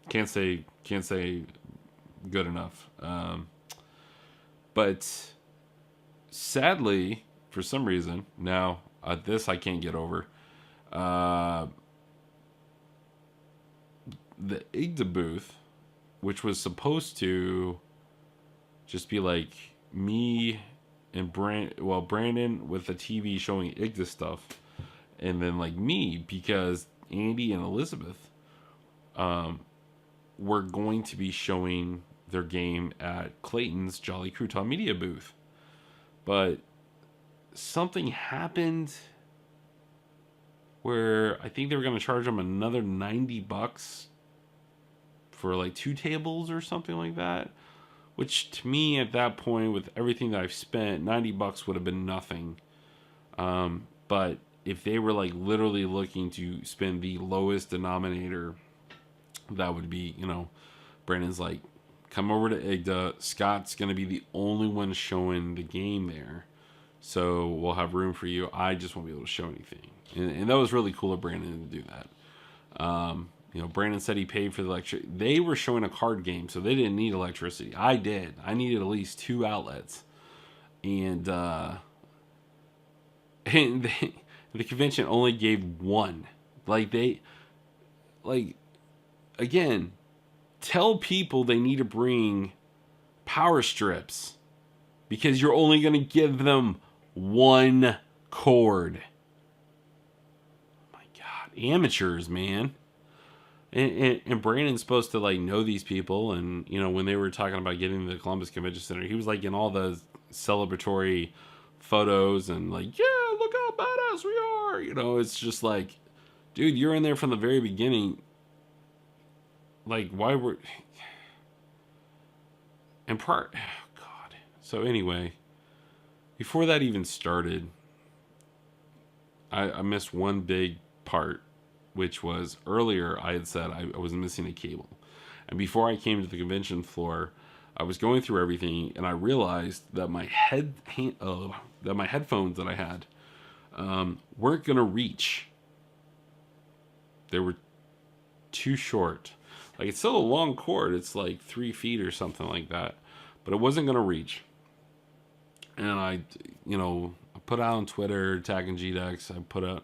S2: Can't say good enough. But sadly, for some reason, now this I can't get over. The IGDA booth, which was supposed to just be like me and Brandon with the TV showing IGDA stuff, and then like me, because Andy and Elizabeth were going to be showing their game at Clayton's Jolly Crouton Media booth. But something happened where I think they were going to charge them another $90 for like 2 tables or something like that. Which to me at that point, with everything that I've spent, $90 would have been nothing. But if they were like literally looking to spend the lowest denominator, that would be, Brandon's like, come over to IGDA. Scott's going to be the only one showing the game there. So we'll have room for you. I just won't be able to show anything. And that was really cool of Brandon to do that. Brandon said he paid for the electricity. They were showing a card game, so they didn't need electricity. I did. I needed at least 2 outlets. And, the convention only gave 1. Again, tell people they need to bring power strips, because you're only going to give them 1 cord. My God, amateurs, man. And Brandon's supposed to like know these people, and when they were talking about getting to the Columbus Convention Center, he was like in all the celebratory photos and like, yeah, look how badass we are. It's just like, dude, you're in there from the very beginning. Like, why were... And God. So anyway, before that even started, I missed one big part, which was earlier I had said I was missing a cable. And before I came to the convention floor, I was going through everything, and I realized that my headphones that I had weren't going to reach. They were too short. Like, it's still a long cord. It's like 3 feet or something like that. But it wasn't going to reach. And I put out on Twitter, tagging GDEX. I put out,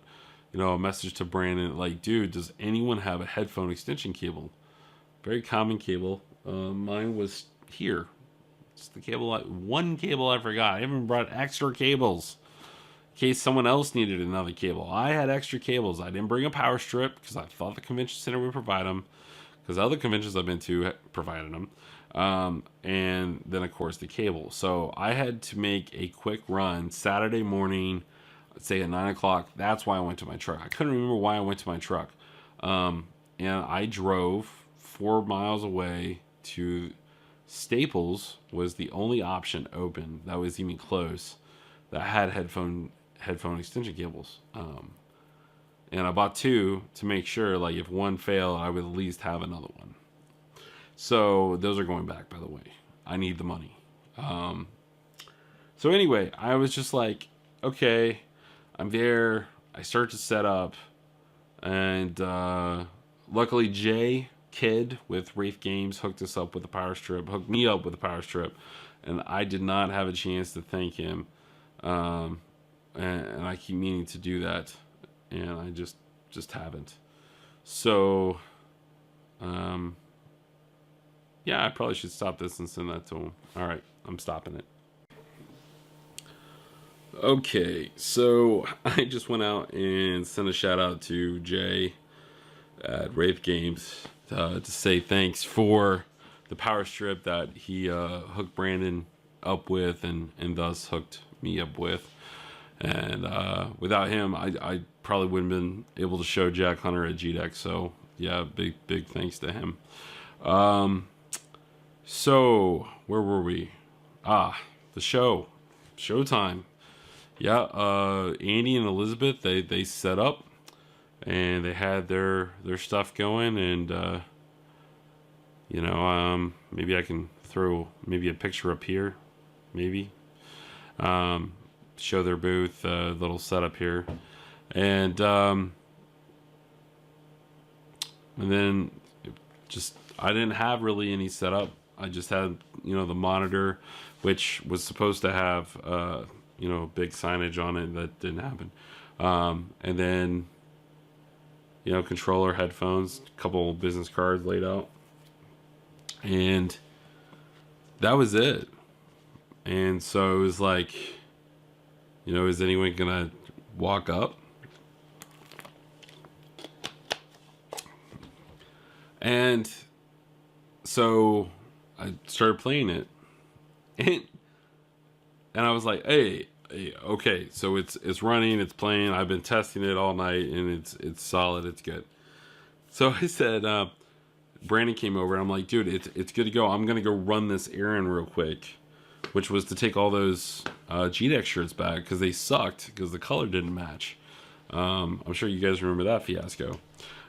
S2: a message to Brandon, like, dude, does anyone have a headphone extension cable? Very common cable. Mine was here. It's the cable. One cable I forgot. I haven't brought extra cables in case someone else needed another cable. I had extra cables. I didn't bring a power strip because I thought the convention center would provide them, because other conventions I've been to provided them. And then, of course, the cable. So I had to make a quick run Saturday morning say at 9 o'clock. That's why I went to my truck. I couldn't remember why I went to my truck. And I drove 4 miles away to Staples, was the only option open that was even close that had headphone extension cables. And I bought 2 to make sure, like, if one failed, I would at least have another one. So those are going back, by the way. I need the money. So anyway, I was just like, okay, I'm there. I start to set up, and luckily Jay Kidd with Wraith Games hooked us up with a power strip, hooked me up with a power strip, and I did not have a chance to thank him. And I keep meaning to do that, and I just haven't. So, yeah, I probably should stop this and send that to him. All right, I'm stopping it. Okay, so I just went out and sent a shout out to Jay at Wraith Games to say thanks for the power strip that he hooked Brandon up with, and thus hooked me up with. And without him, I probably wouldn't have been able to show Jack Hunter at GDEX. So yeah, big thanks to him. So where were we? The show, showtime. Yeah, Andy and Elizabeth, they set up, and they had their stuff going, and maybe I can throw maybe a picture up here, maybe. Show their booth, little setup here, and then just I didn't have really any setup. I just had the monitor, which was supposed to have big signage on it. That didn't happen. And then controller, headphones, a couple business cards laid out, and that was it. And so it was like, is anyone gonna walk up? And so I started playing it, and I was like, hey, okay, so it's running, it's playing. I've been testing it all night, and it's solid, it's good. So I said, Brandon came over, and I'm like, dude, it's good to go. I'm gonna go run this errand real quick, which was to take all those GDEX shirts back because they sucked because the color didn't match. I'm sure you guys remember that fiasco.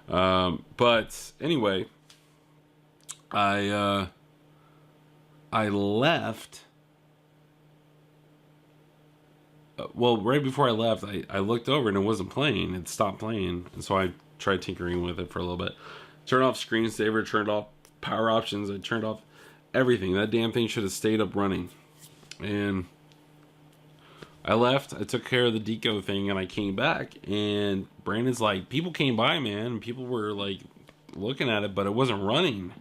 S2: But anyway, I left. Well, right before I left, I looked over and it wasn't playing. It stopped playing, and so I tried tinkering with it for a little bit. Turned off screensaver, turned off power options, I turned off everything. That damn thing should have stayed up running. And I left. I took care of the deco thing, and I came back. And Brandon's like, people came by, man. People were like looking at it, but it wasn't running.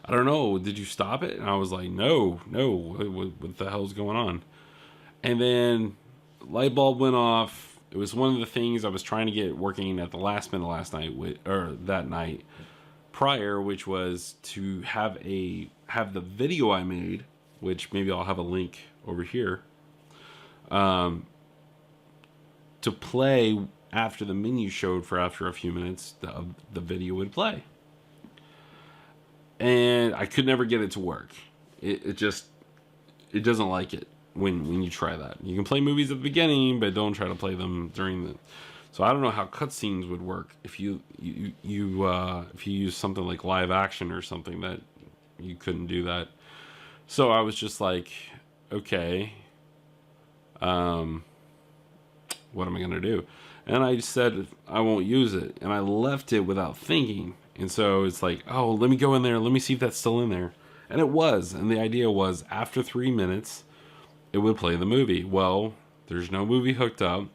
S2: I don't know. Did you stop it? And I was like, no. What the hell's going on? And then light bulb went off. It was one of the things I was trying to get working at the last minute last night, or that night prior, which was to have the video I made, which maybe I'll have a link over here, to play after the menu showed for after a few minutes. The video would play, and I could never get it to work. It doesn't like it when you try that. You can play movies at the beginning, but don't try to play them during the. So I don't know how cutscenes would work if you use something like live action or something that you couldn't do that. So I was just like, okay, what am I gonna do? And I said I won't use it, and I left it without thinking. And so it's like, oh, let me go in there, let me see if that's still in there. And it was. And the idea was after 3 minutes, it would play the movie. Well, there's no movie hooked up.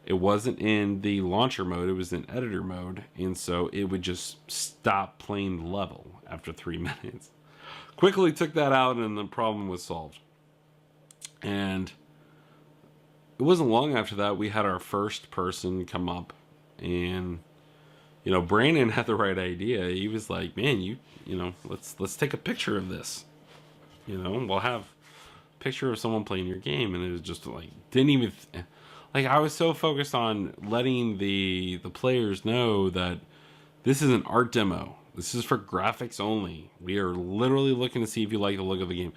S2: It wasn't in the launcher mode. It was in editor mode. And so it would just stop playing the level after 3 minutes. Quickly took that out, and the problem was solved. And it wasn't long after that we had our first person come up, and Brandon had the right idea. He was like, man, let's take a picture of this. We'll have a picture of someone playing your game. And it was just like, didn't even like I was so focused on letting the players know that this is an art demo. This is for graphics only. We are literally looking to see if you like the look of the game,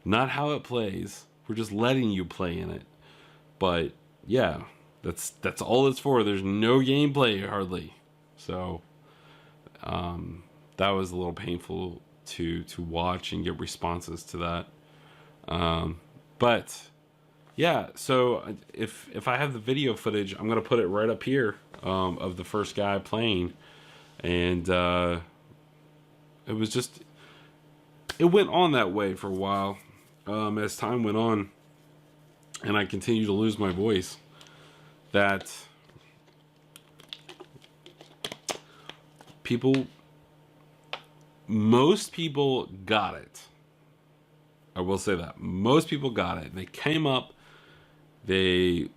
S2: not how it plays. We're just letting you play in it. But yeah, that's all it's for. There's no gameplay hardly. So that was a little painful to watch and get responses to that. But yeah, so if I have the video footage, I'm gonna put it right up here of the first guy playing, and it was just, it went on that way for a while as time went on, and I continued to lose my voice. That people, most people got it. I will say that most people got it. They came up, they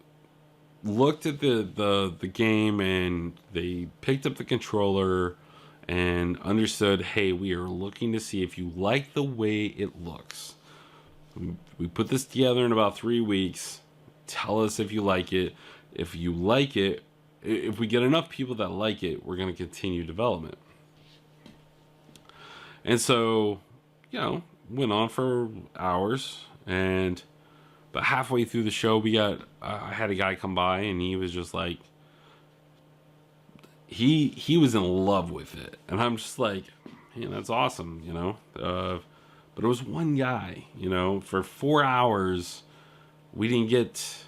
S2: looked at the game, and they picked up the controller and understood, hey, we are looking to see if you like the way it looks. We put this together in about 3 weeks. Tell us if you like it. If you like it, if we get enough people that like it, we're going to continue development. And so, went on for hours, and but halfway through the show, I had a guy come by, and he was just like, he was in love with it, and I'm just like, man, that's awesome, but it was one guy, for 4 hours, we didn't get,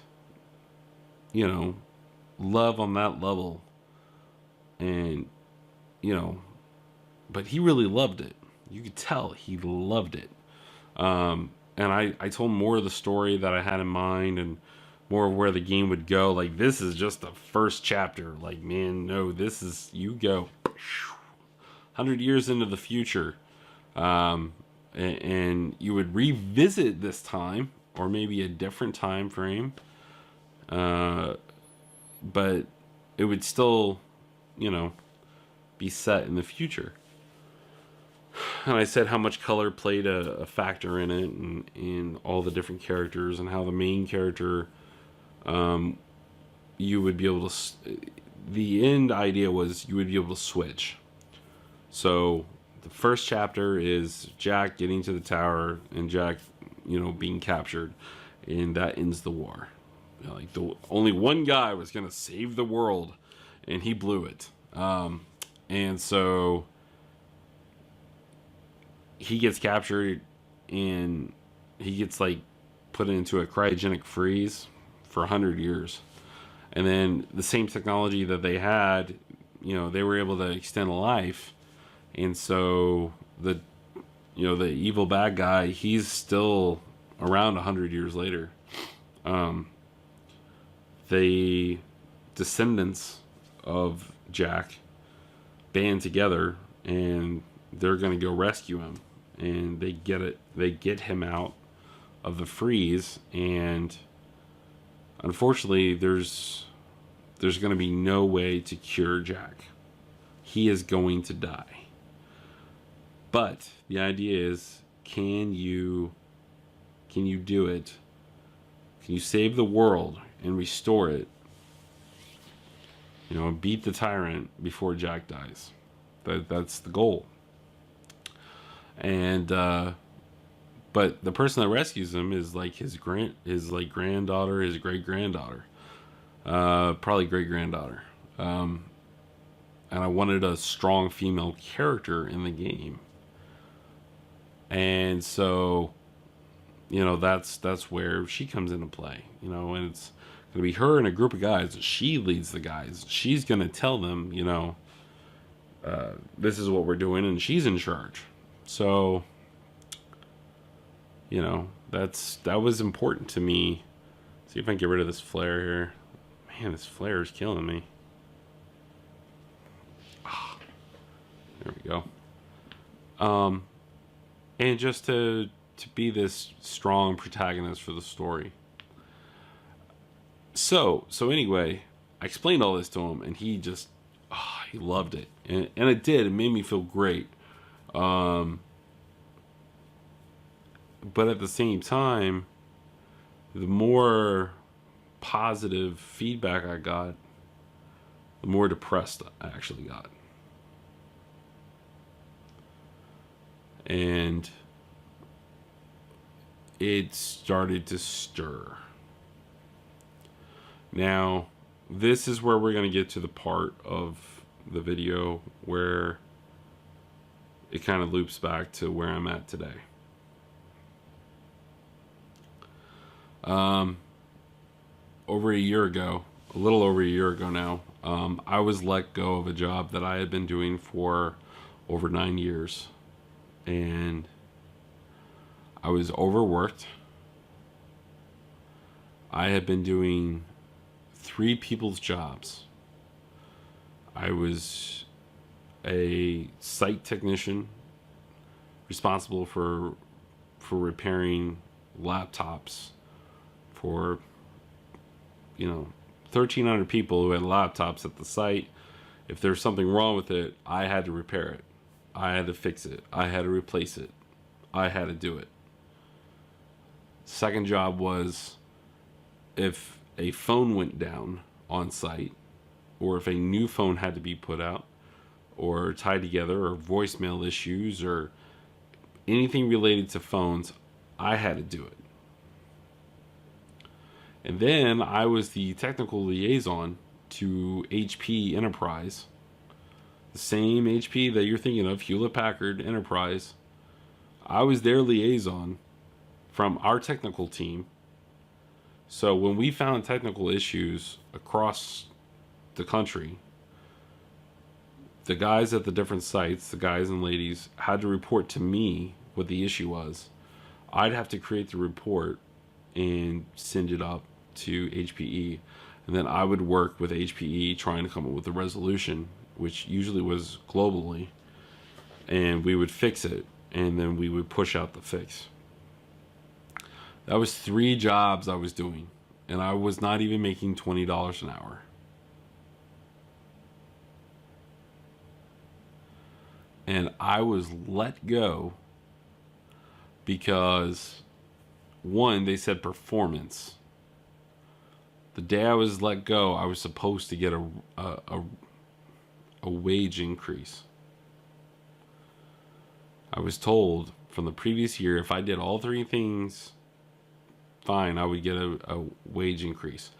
S2: love on that level, and but he really loved it. You could tell he loved it. And I told more of the story that I had in mind, and more of where the game would go. Like, this is just the first chapter. Like, man, no, this is, you go 100 years into the future. And you would revisit this time, or maybe a different time frame. But it would still, be set in the future. And I said how much color played a factor in it, and in all the different characters, and how the main character, you would be able to, the end idea was you would be able to switch. So the first chapter is Jack getting to the tower, and Jack, being captured, and that ends the war. Like, only one guy was going to save the world, and he blew it. And so he gets captured, and he gets put into a cryogenic freeze for 100 years. And then the same technology that they had, they were able to extend a life. And so the evil bad guy, he's still around 100 years later. The descendants of Jack band together, and they're going to go rescue him. And they get him out of the freeze, and unfortunately there's going to be no way to cure Jack. He is going to die. But the idea is, can you do it? Can you save the world and restore it? Beat the tyrant before Jack dies. That's the goal. And but the person that rescues him is his granddaughter, his great granddaughter, probably great granddaughter. And I wanted a strong female character in the game, and so that's where she comes into play. And it's gonna be her and a group of guys. She leads the guys. She's gonna tell them, this is what we're doing, and she's in charge. So, that was important to me. See if I can get rid of this flare here. Man, this flare is killing me. There we go. And just to be this strong protagonist for the story. So anyway, I explained all this to him, and he just, he loved it. And it did. It made me feel great. But at the same time, the more positive feedback I got, the more depressed I actually got. And it started to stir. Now, this is where we're going to get to the part of the video where it kind of loops back to where I'm at today. Over a year ago, a little over a year ago now, I was let go of a job that I had been doing for over 9 years. And I was overworked. I had been doing 3 people's jobs. I was a site technician responsible for repairing laptops for 1,300 people who had laptops at the site. If there's something wrong with it, I had to repair it. I had to fix it. I had to replace it. I had to do it. Second job was if a phone went down on site, or if a new phone had to be put out or tied together, or voicemail issues or anything related to phones, I had to do it. And then I was the technical liaison to HP Enterprise, the same HP that you're thinking of, Hewlett Packard Enterprise. I was their liaison from our technical team. So when we found technical issues across the country, the guys at the different sites, the guys and ladies, had to report to me what the issue was. I'd have to create the report and send it up to HPE. And then I would work with HPE trying to come up with a resolution, which usually was globally. And we would fix it, and then we would push out the fix. That was 3 jobs I was doing, and I was not even making $20 an hour. And I was let go because, one, they said performance. The day I was let go, I was supposed to get a wage increase. I was told from the previous year, if I did all 3 things fine, I would get a wage increase.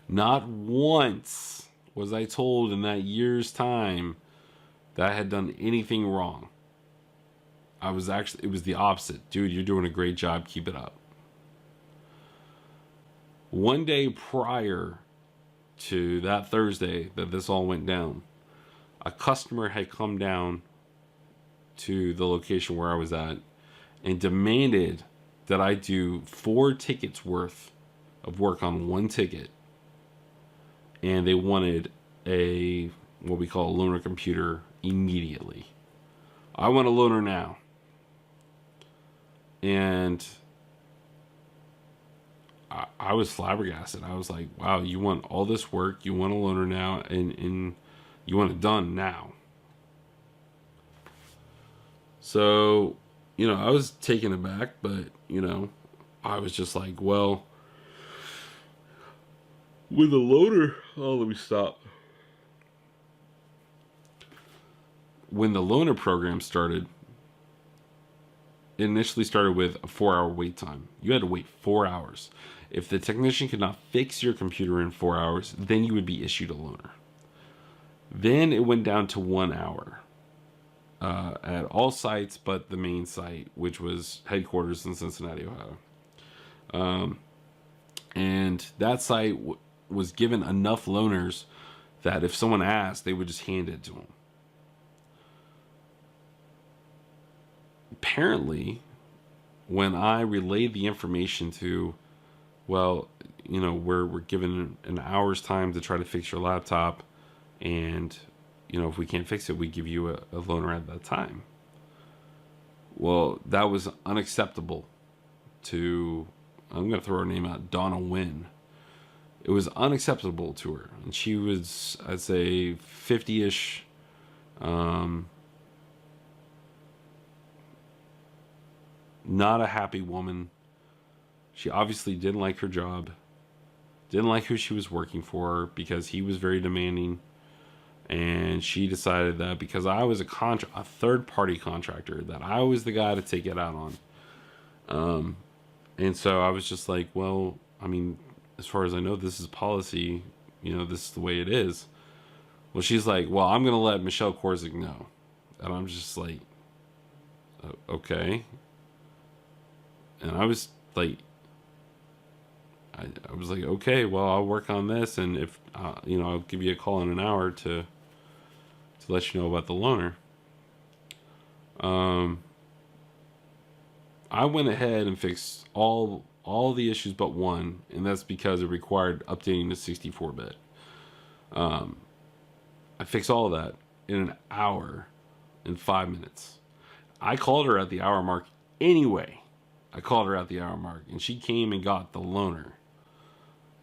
S2: Not once was I told in that year's time that I had done anything wrong. It was the opposite. Dude, you're doing a great job. Keep it up. One day prior to that Thursday that this all went down, a customer had come down to the location where I was at and demanded that I do 4 tickets worth of work on 1 ticket. And they wanted what we call a loaner computer immediately. I want a loaner now. And I was flabbergasted. I was like, wow, you want all this work, you want a loaner now, and you want it done now. So, I was taken aback, but, I was just like, well, with the loaner, let me stop. When the loaner program started, it initially started with a 4-hour wait time. You had to wait 4 hours. If the technician could not fix your computer in 4 hours, then you would be issued a loaner. Then it went down to 1 hour at all sites but the main site, which was headquarters in Cincinnati, Ohio. And that site was given enough loaners that if someone asked, they would just hand it to them. Apparently, when I relayed the information to, we're given an hour's time to try to fix your laptop, and if we can't fix it, we give you a loaner at that time. Well, that was unacceptable to, I'm going to throw her name out, Donna Wynn. It was unacceptable to her. And she was, I'd say, 50-ish, not a happy woman. She obviously didn't like her job. didn't like who she was working for because he was very demanding. And she decided that because I was a third-party contractor, that I was the guy to take it out on. And so I was just like, well, I mean, as far as I know, this is policy. This is the way it is. Well, she's like, well, I'm going to let Michelle Korzik know. And I'm just like, okay. And I was like, I was like, okay, well, I'll work on this. And if, I'll give you a call in an hour to let you know about the loaner. I went ahead and fixed all the issues but one, and that's because it required updating to 64-bit. I fixed all of that in an hour and 5 minutes. I called her at the hour mark anyway. And she came and got the loaner.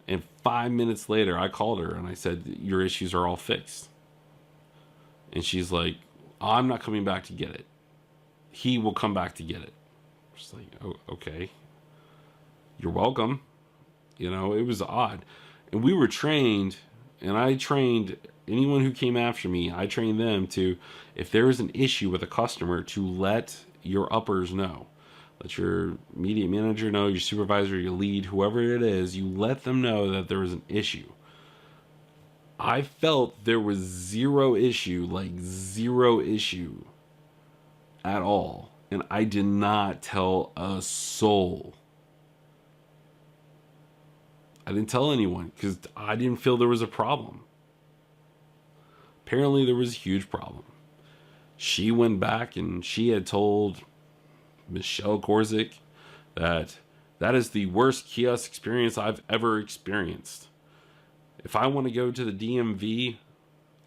S2: And 5 minutes later, I called her and I said, your issues are all fixed. And she's like, I'm not coming back to get it. He will come back to get it. Just like, oh, okay. You're welcome. It was odd. And we were trained, and I trained anyone who came after me, I trained them to, if there is an issue with a customer, to let your uppers know. Let your immediate manager know, your supervisor, your lead, whoever it is, you let them know that there is an issue. I felt there was zero issue at all. And I did not tell a soul. I didn't tell anyone because I didn't feel there was a problem. Apparently there was a huge problem. She went back and she had told Michelle Korzik that is the worst kiosk experience I've ever experienced. If I want to go to the DMV,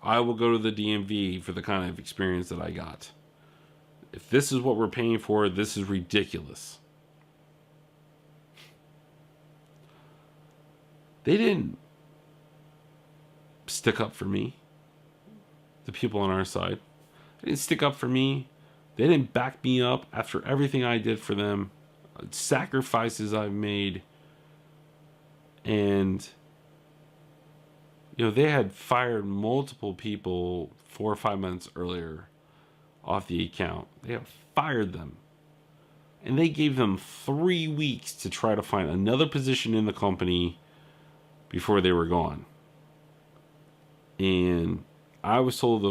S2: I will go to the DMV for the kind of experience that I got. If this is what we're paying for, this is ridiculous. They didn't stick up for me. The people on our side. They didn't stick up for me. They didn't back me up after everything I did for them. Sacrifices I've made. And they had fired multiple people 4 or 5 months earlier off the account. They have fired them. And they gave them 3 weeks to try to find another position in the company before they were gone. And I was told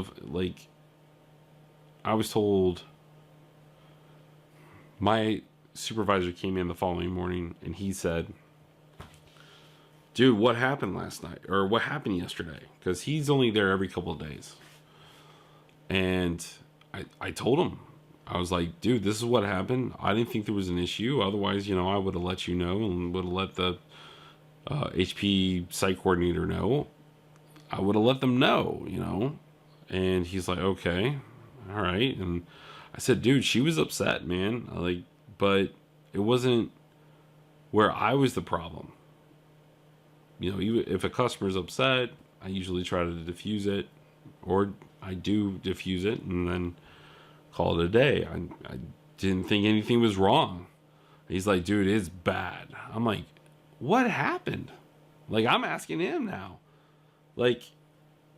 S2: my supervisor came in the following morning and he said, dude, what happened last night? Or what happened yesterday? Because he's only there every couple of days. And I told him, I was like, dude, this is what happened. I didn't think there was an issue. Otherwise, I would have let you know and would have let the HP site coordinator know. I would have let them know, And he's like, okay, all right. And I said, dude, she was upset, man. But it wasn't where I was the problem. If a customer's upset, I usually try to diffuse it, or I do diffuse it and then call it a day. I didn't think anything was wrong. He's like, dude, it's bad. I'm like, what happened? I'm asking him now.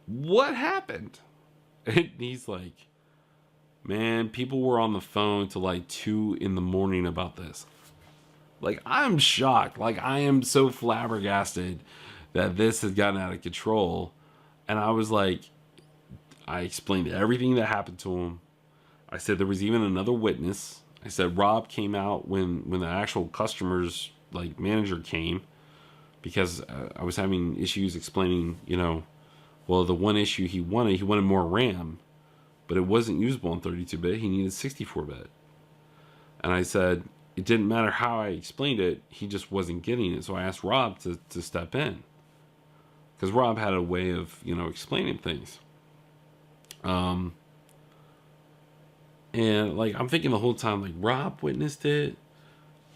S2: What happened? And he's like, man, people were on the phone till 2 a.m. about this. I'm shocked. I am so flabbergasted that this has gotten out of control. And I was like, I explained everything that happened to him. I said there was even another witness. I said Rob came out when the actual customer's manager came, because I was having issues explaining, well, the one issue he wanted more RAM, but it wasn't usable on 32-bit. He needed 64-bit. And I said, it didn't matter how I explained it. He just wasn't getting it. So I asked Rob to step in, because Rob had a way of, explaining things. And I'm thinking the whole time, Rob witnessed it.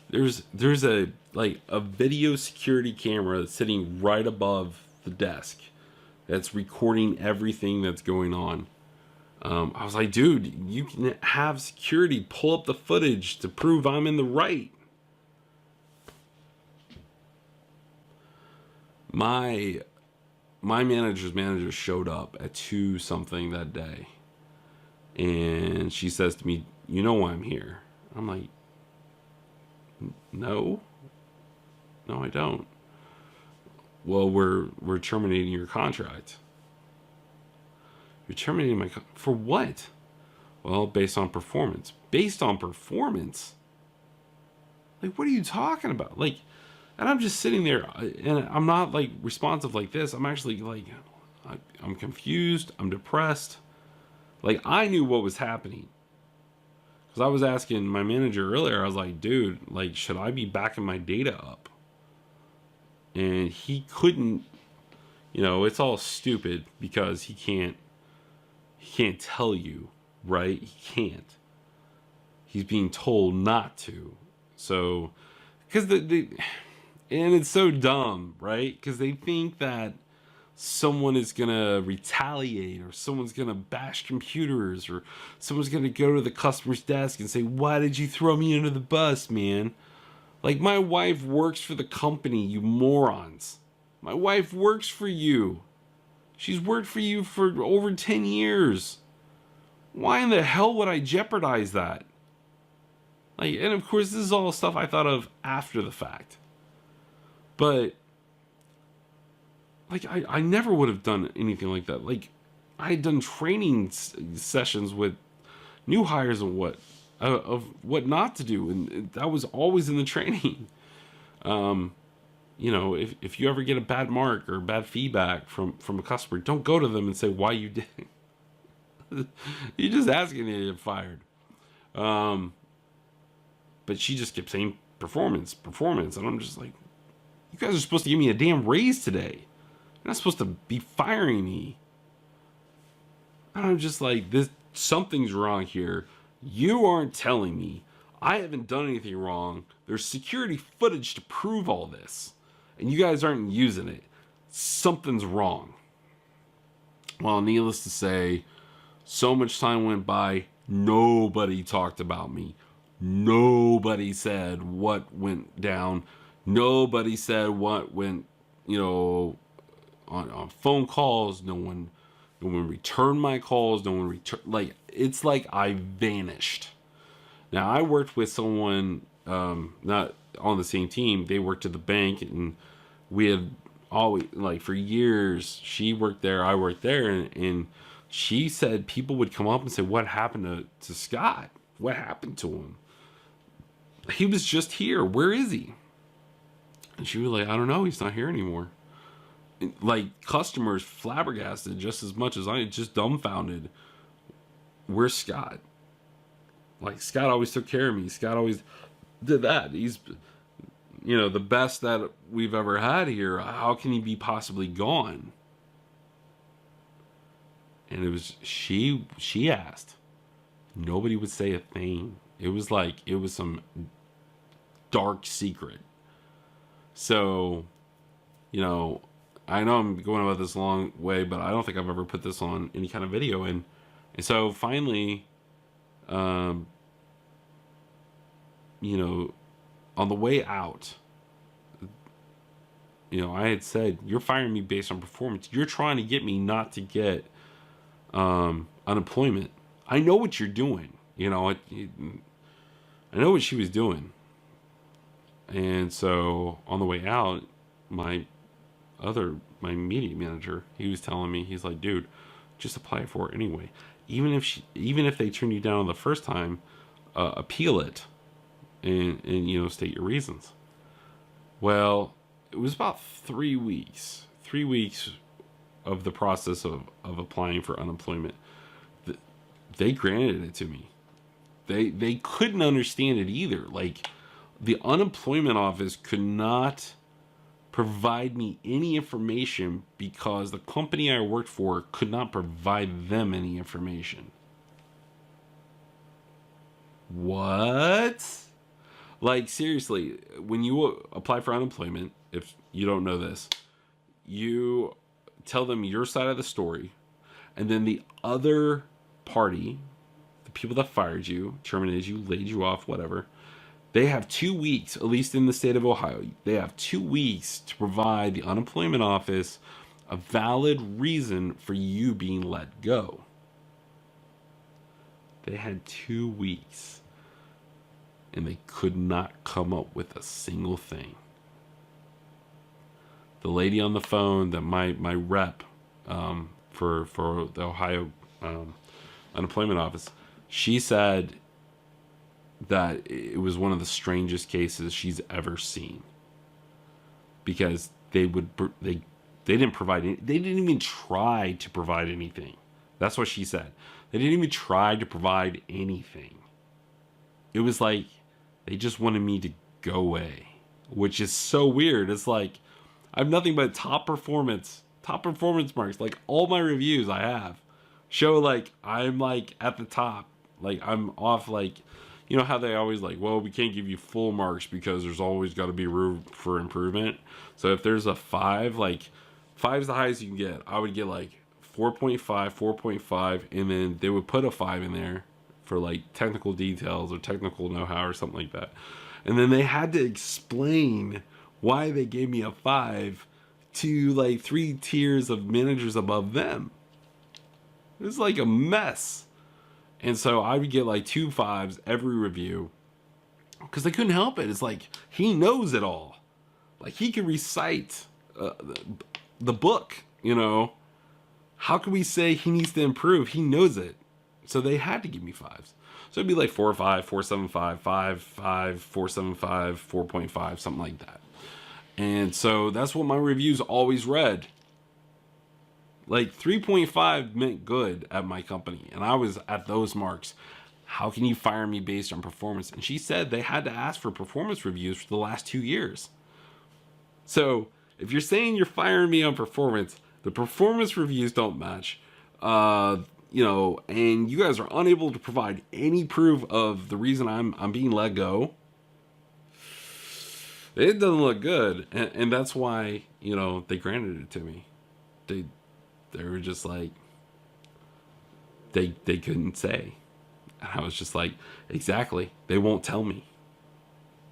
S2: There's a video security camera that's sitting right above the desk that's recording everything that's going on. I was like, dude, you can have security pull up the footage to prove I'm in the right. My manager's manager showed up at 2 something that day, and she says to me, "You know why I'm here?" I'm like, "No, no, I don't." "Well, we're terminating your contract." "You're terminating my for what?" "Well, based on performance." "Based on performance?" Like, what are you talking about? Like, and I'm just sitting there, and I'm not like responsive like this. I'm actually like, I'm confused. I'm depressed. Like, I knew what was happening because I was asking my manager earlier. I was like, "Dude, like, should I be backing my data up?" And he couldn't. It's all stupid because he can't tell you, right? He can't. He's being told not to. So, because and it's so dumb, right? Because they think that someone is gonna retaliate, or someone's gonna bash computers, or someone's gonna go to the customer's desk and say, "Why did you throw me under the bus, man?" Like, my wife works for the company, you morons. My wife works for you. She's worked for you for over 10 years. Why in the hell would I jeopardize that? Like, and of course, this is all stuff I thought of after the fact. But, like, I never would have done anything like that. Like, I had done training sessions with new hires and of what not to do, and that was always in the training. If you ever get a bad mark or bad feedback from a customer, don't go to them and say why you did. You're just asking to get fired. But she just kept saying performance, and I'm just like, you guys are supposed to give me a damn raise today. You're not supposed to be firing me. And I'm just like, something's wrong here. You aren't telling me. I haven't done anything wrong. There's security footage to prove all this, and you guys aren't using it. Something's wrong. Well, needless to say, so much time went by. Nobody talked about me. Nobody said what went down. Nobody said what went, on phone calls. No one returned my calls. No one returned. Like, it's like I vanished. Now, I worked with someone, not on the same team. They worked at the bank, and we had always, like, for years, she worked there, I worked there, and she said people would come up and say, "What happened to Scott? What happened to him? He was just here. Where is he?" And she was like, "I don't know. He's not here anymore." And, like, customers flabbergasted just as much as I, just dumbfounded. Where's Scott? Like, Scott always took care of me. Scott always did that. He's, the best that we've ever had here. How can he be possibly gone? And it was, she asked. Nobody would say a thing. It was like, it was some dark secret. So, I know I'm going about this a long way, but I don't think I've ever put this on any kind of video. And so finally, on the way out, I had said, "You're firing me based on performance. You're trying to get me not to get unemployment. I know what you're doing." I know what she was doing. And so on the way out, my immediate manager, he was telling me, he's like, "Dude, just apply for it anyway. Even if they turn you down the first time, appeal it and state your reasons." Well, it was about 3 weeks. 3 weeks of the process of applying for unemployment. They granted it to me. They couldn't understand it either. Like, the unemployment office could not provide me any information because the company I worked for could not provide them any information. What? Like, seriously, when you apply for unemployment, if you don't know this, you tell them your side of the story, and then the other party, the people that fired you, terminated you, laid you off, whatever, They have 2 weeks, at least in the state of Ohio, they have 2 weeks to provide the unemployment office a valid reason for you being let go. They had 2 weeks and they could not come up with a single thing. The lady on the phone, that my rep for the Ohio unemployment office, she said that it was one of the strangest cases she's ever seen, because they didn't provide they didn't even try to provide anything. That's what she said. They didn't even try to provide anything. It was like they just wanted me to go away, which is so weird. It's like I have nothing but top performance marks. Like all my reviews I have show like I'm like at the top. Like I'm off, like, you know how they always like, well, we can't give you full marks because there's always got to be room for improvement. So if there's a 5, like 5's the highest you can get. I would get like 4.5, 4.5, and then they would put a 5 in there for like technical details or technical know-how or something like that. And then they had to explain why they gave me a 5 to like 3 tiers of managers above them. It was like a mess. And so I would get like 2 5s every review because they couldn't help it. It's like he knows it all. Like he can recite the book, you know. How can we say he needs to improve? He knows it. So they had to give me 5s. So it'd be like 4.5, 4.75, 5, 5, 4.75, 4.5, something like that. And so that's what my reviews always read. Like 3.5 meant good at my company, and I was at those marks. How can you fire me based on performance? And she said they had to ask for performance reviews for the last 2 years. So if you're saying you're firing me on performance, the performance reviews don't match, you know, and you guys are unable to provide any proof of the reason I'm being let go. It doesn't look good, and that's why, you know, they granted it to me. They were just like, they couldn't say. And I was just like, exactly. They won't tell me.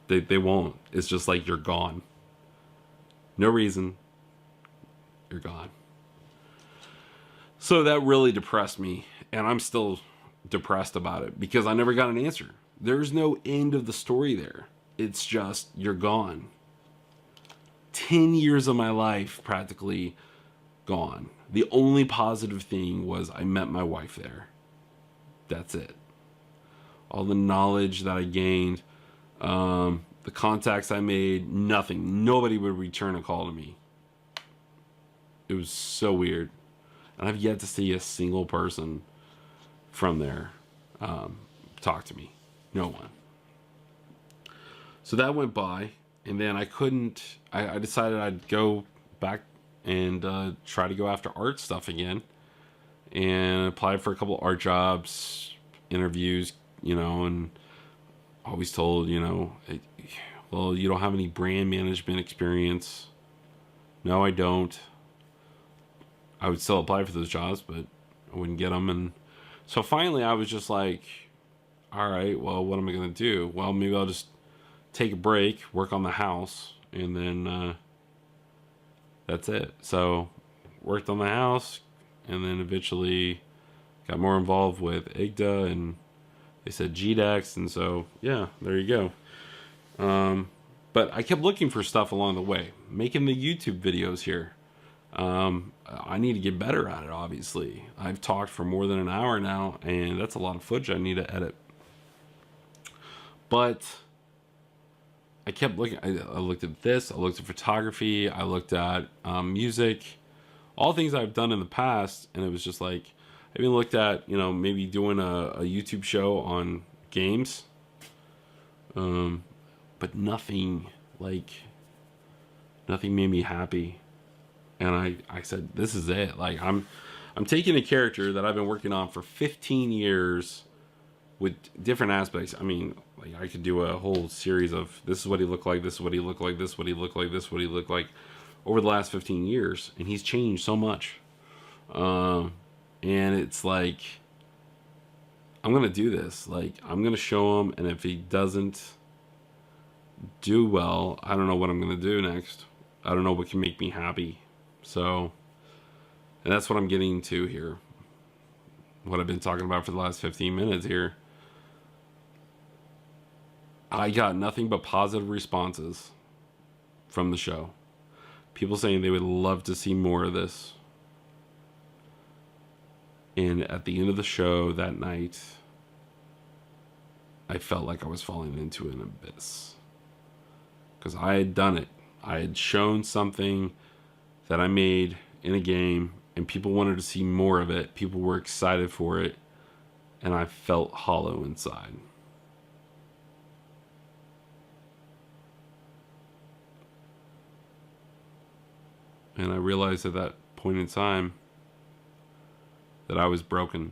S2: They won't. It's just like, you're gone. No reason. You're gone. So that really depressed me. And I'm still depressed about it because I never got an answer. There's no end of the story there. It's just, you're gone. 10 years of my life practically gone. The only positive thing was I met my wife there. That's it. All the knowledge that I gained, the contacts I made, nothing. Nobody would return a call to me. It was so weird. And I've yet to see a single person from there talk to me. No one. So that went by, and then I decided I'd go back and try to go after art stuff again, and applied for a couple art jobs, interviews, you know, and always told, you know, well, you don't have any brand management experience. No, I don't. I would still apply for those jobs, but I wouldn't get them. And so finally I was just like, all right, well, what am I going to do? Well, maybe I'll just take a break, work on the house, and then that's it. So worked on the house, and then eventually got more involved with IGDA, and they said GDEX, and so yeah, there you go. But I kept looking for stuff along the way, making the YouTube videos here. I need to get better at it, obviously. I've talked for more than an hour now, and that's a lot of footage I need to edit. But I kept looking. I looked at this. I looked at photography. I looked at music, all things I've done in the past, and it was just like, I even looked at, you know, maybe doing a YouTube show on games, but nothing made me happy. And I said, this is it. Like I'm taking a character that I've been working on for 15 years with different aspects. I mean, like I could do a whole series of this is what he looked like, this is what he looked like, this is what he looked like, this is what he looked like over the last 15 years. And he's changed so much. And it's like, I'm going to do this. Like, I'm going to show him. And if he doesn't do well, I don't know what I'm going to do next. I don't know what can make me happy. So, and that's what I'm getting to here. What I've been talking about for the last 15 minutes here. I got nothing but positive responses from the show. People saying they would love to see more of this. And at the end of the show that night, I felt like I was falling into an abyss. Because I had done it. I had shown something that I made in a game, and people wanted to see more of it. People were excited for it, and I felt hollow inside. And I realized at that point in time that I was broken.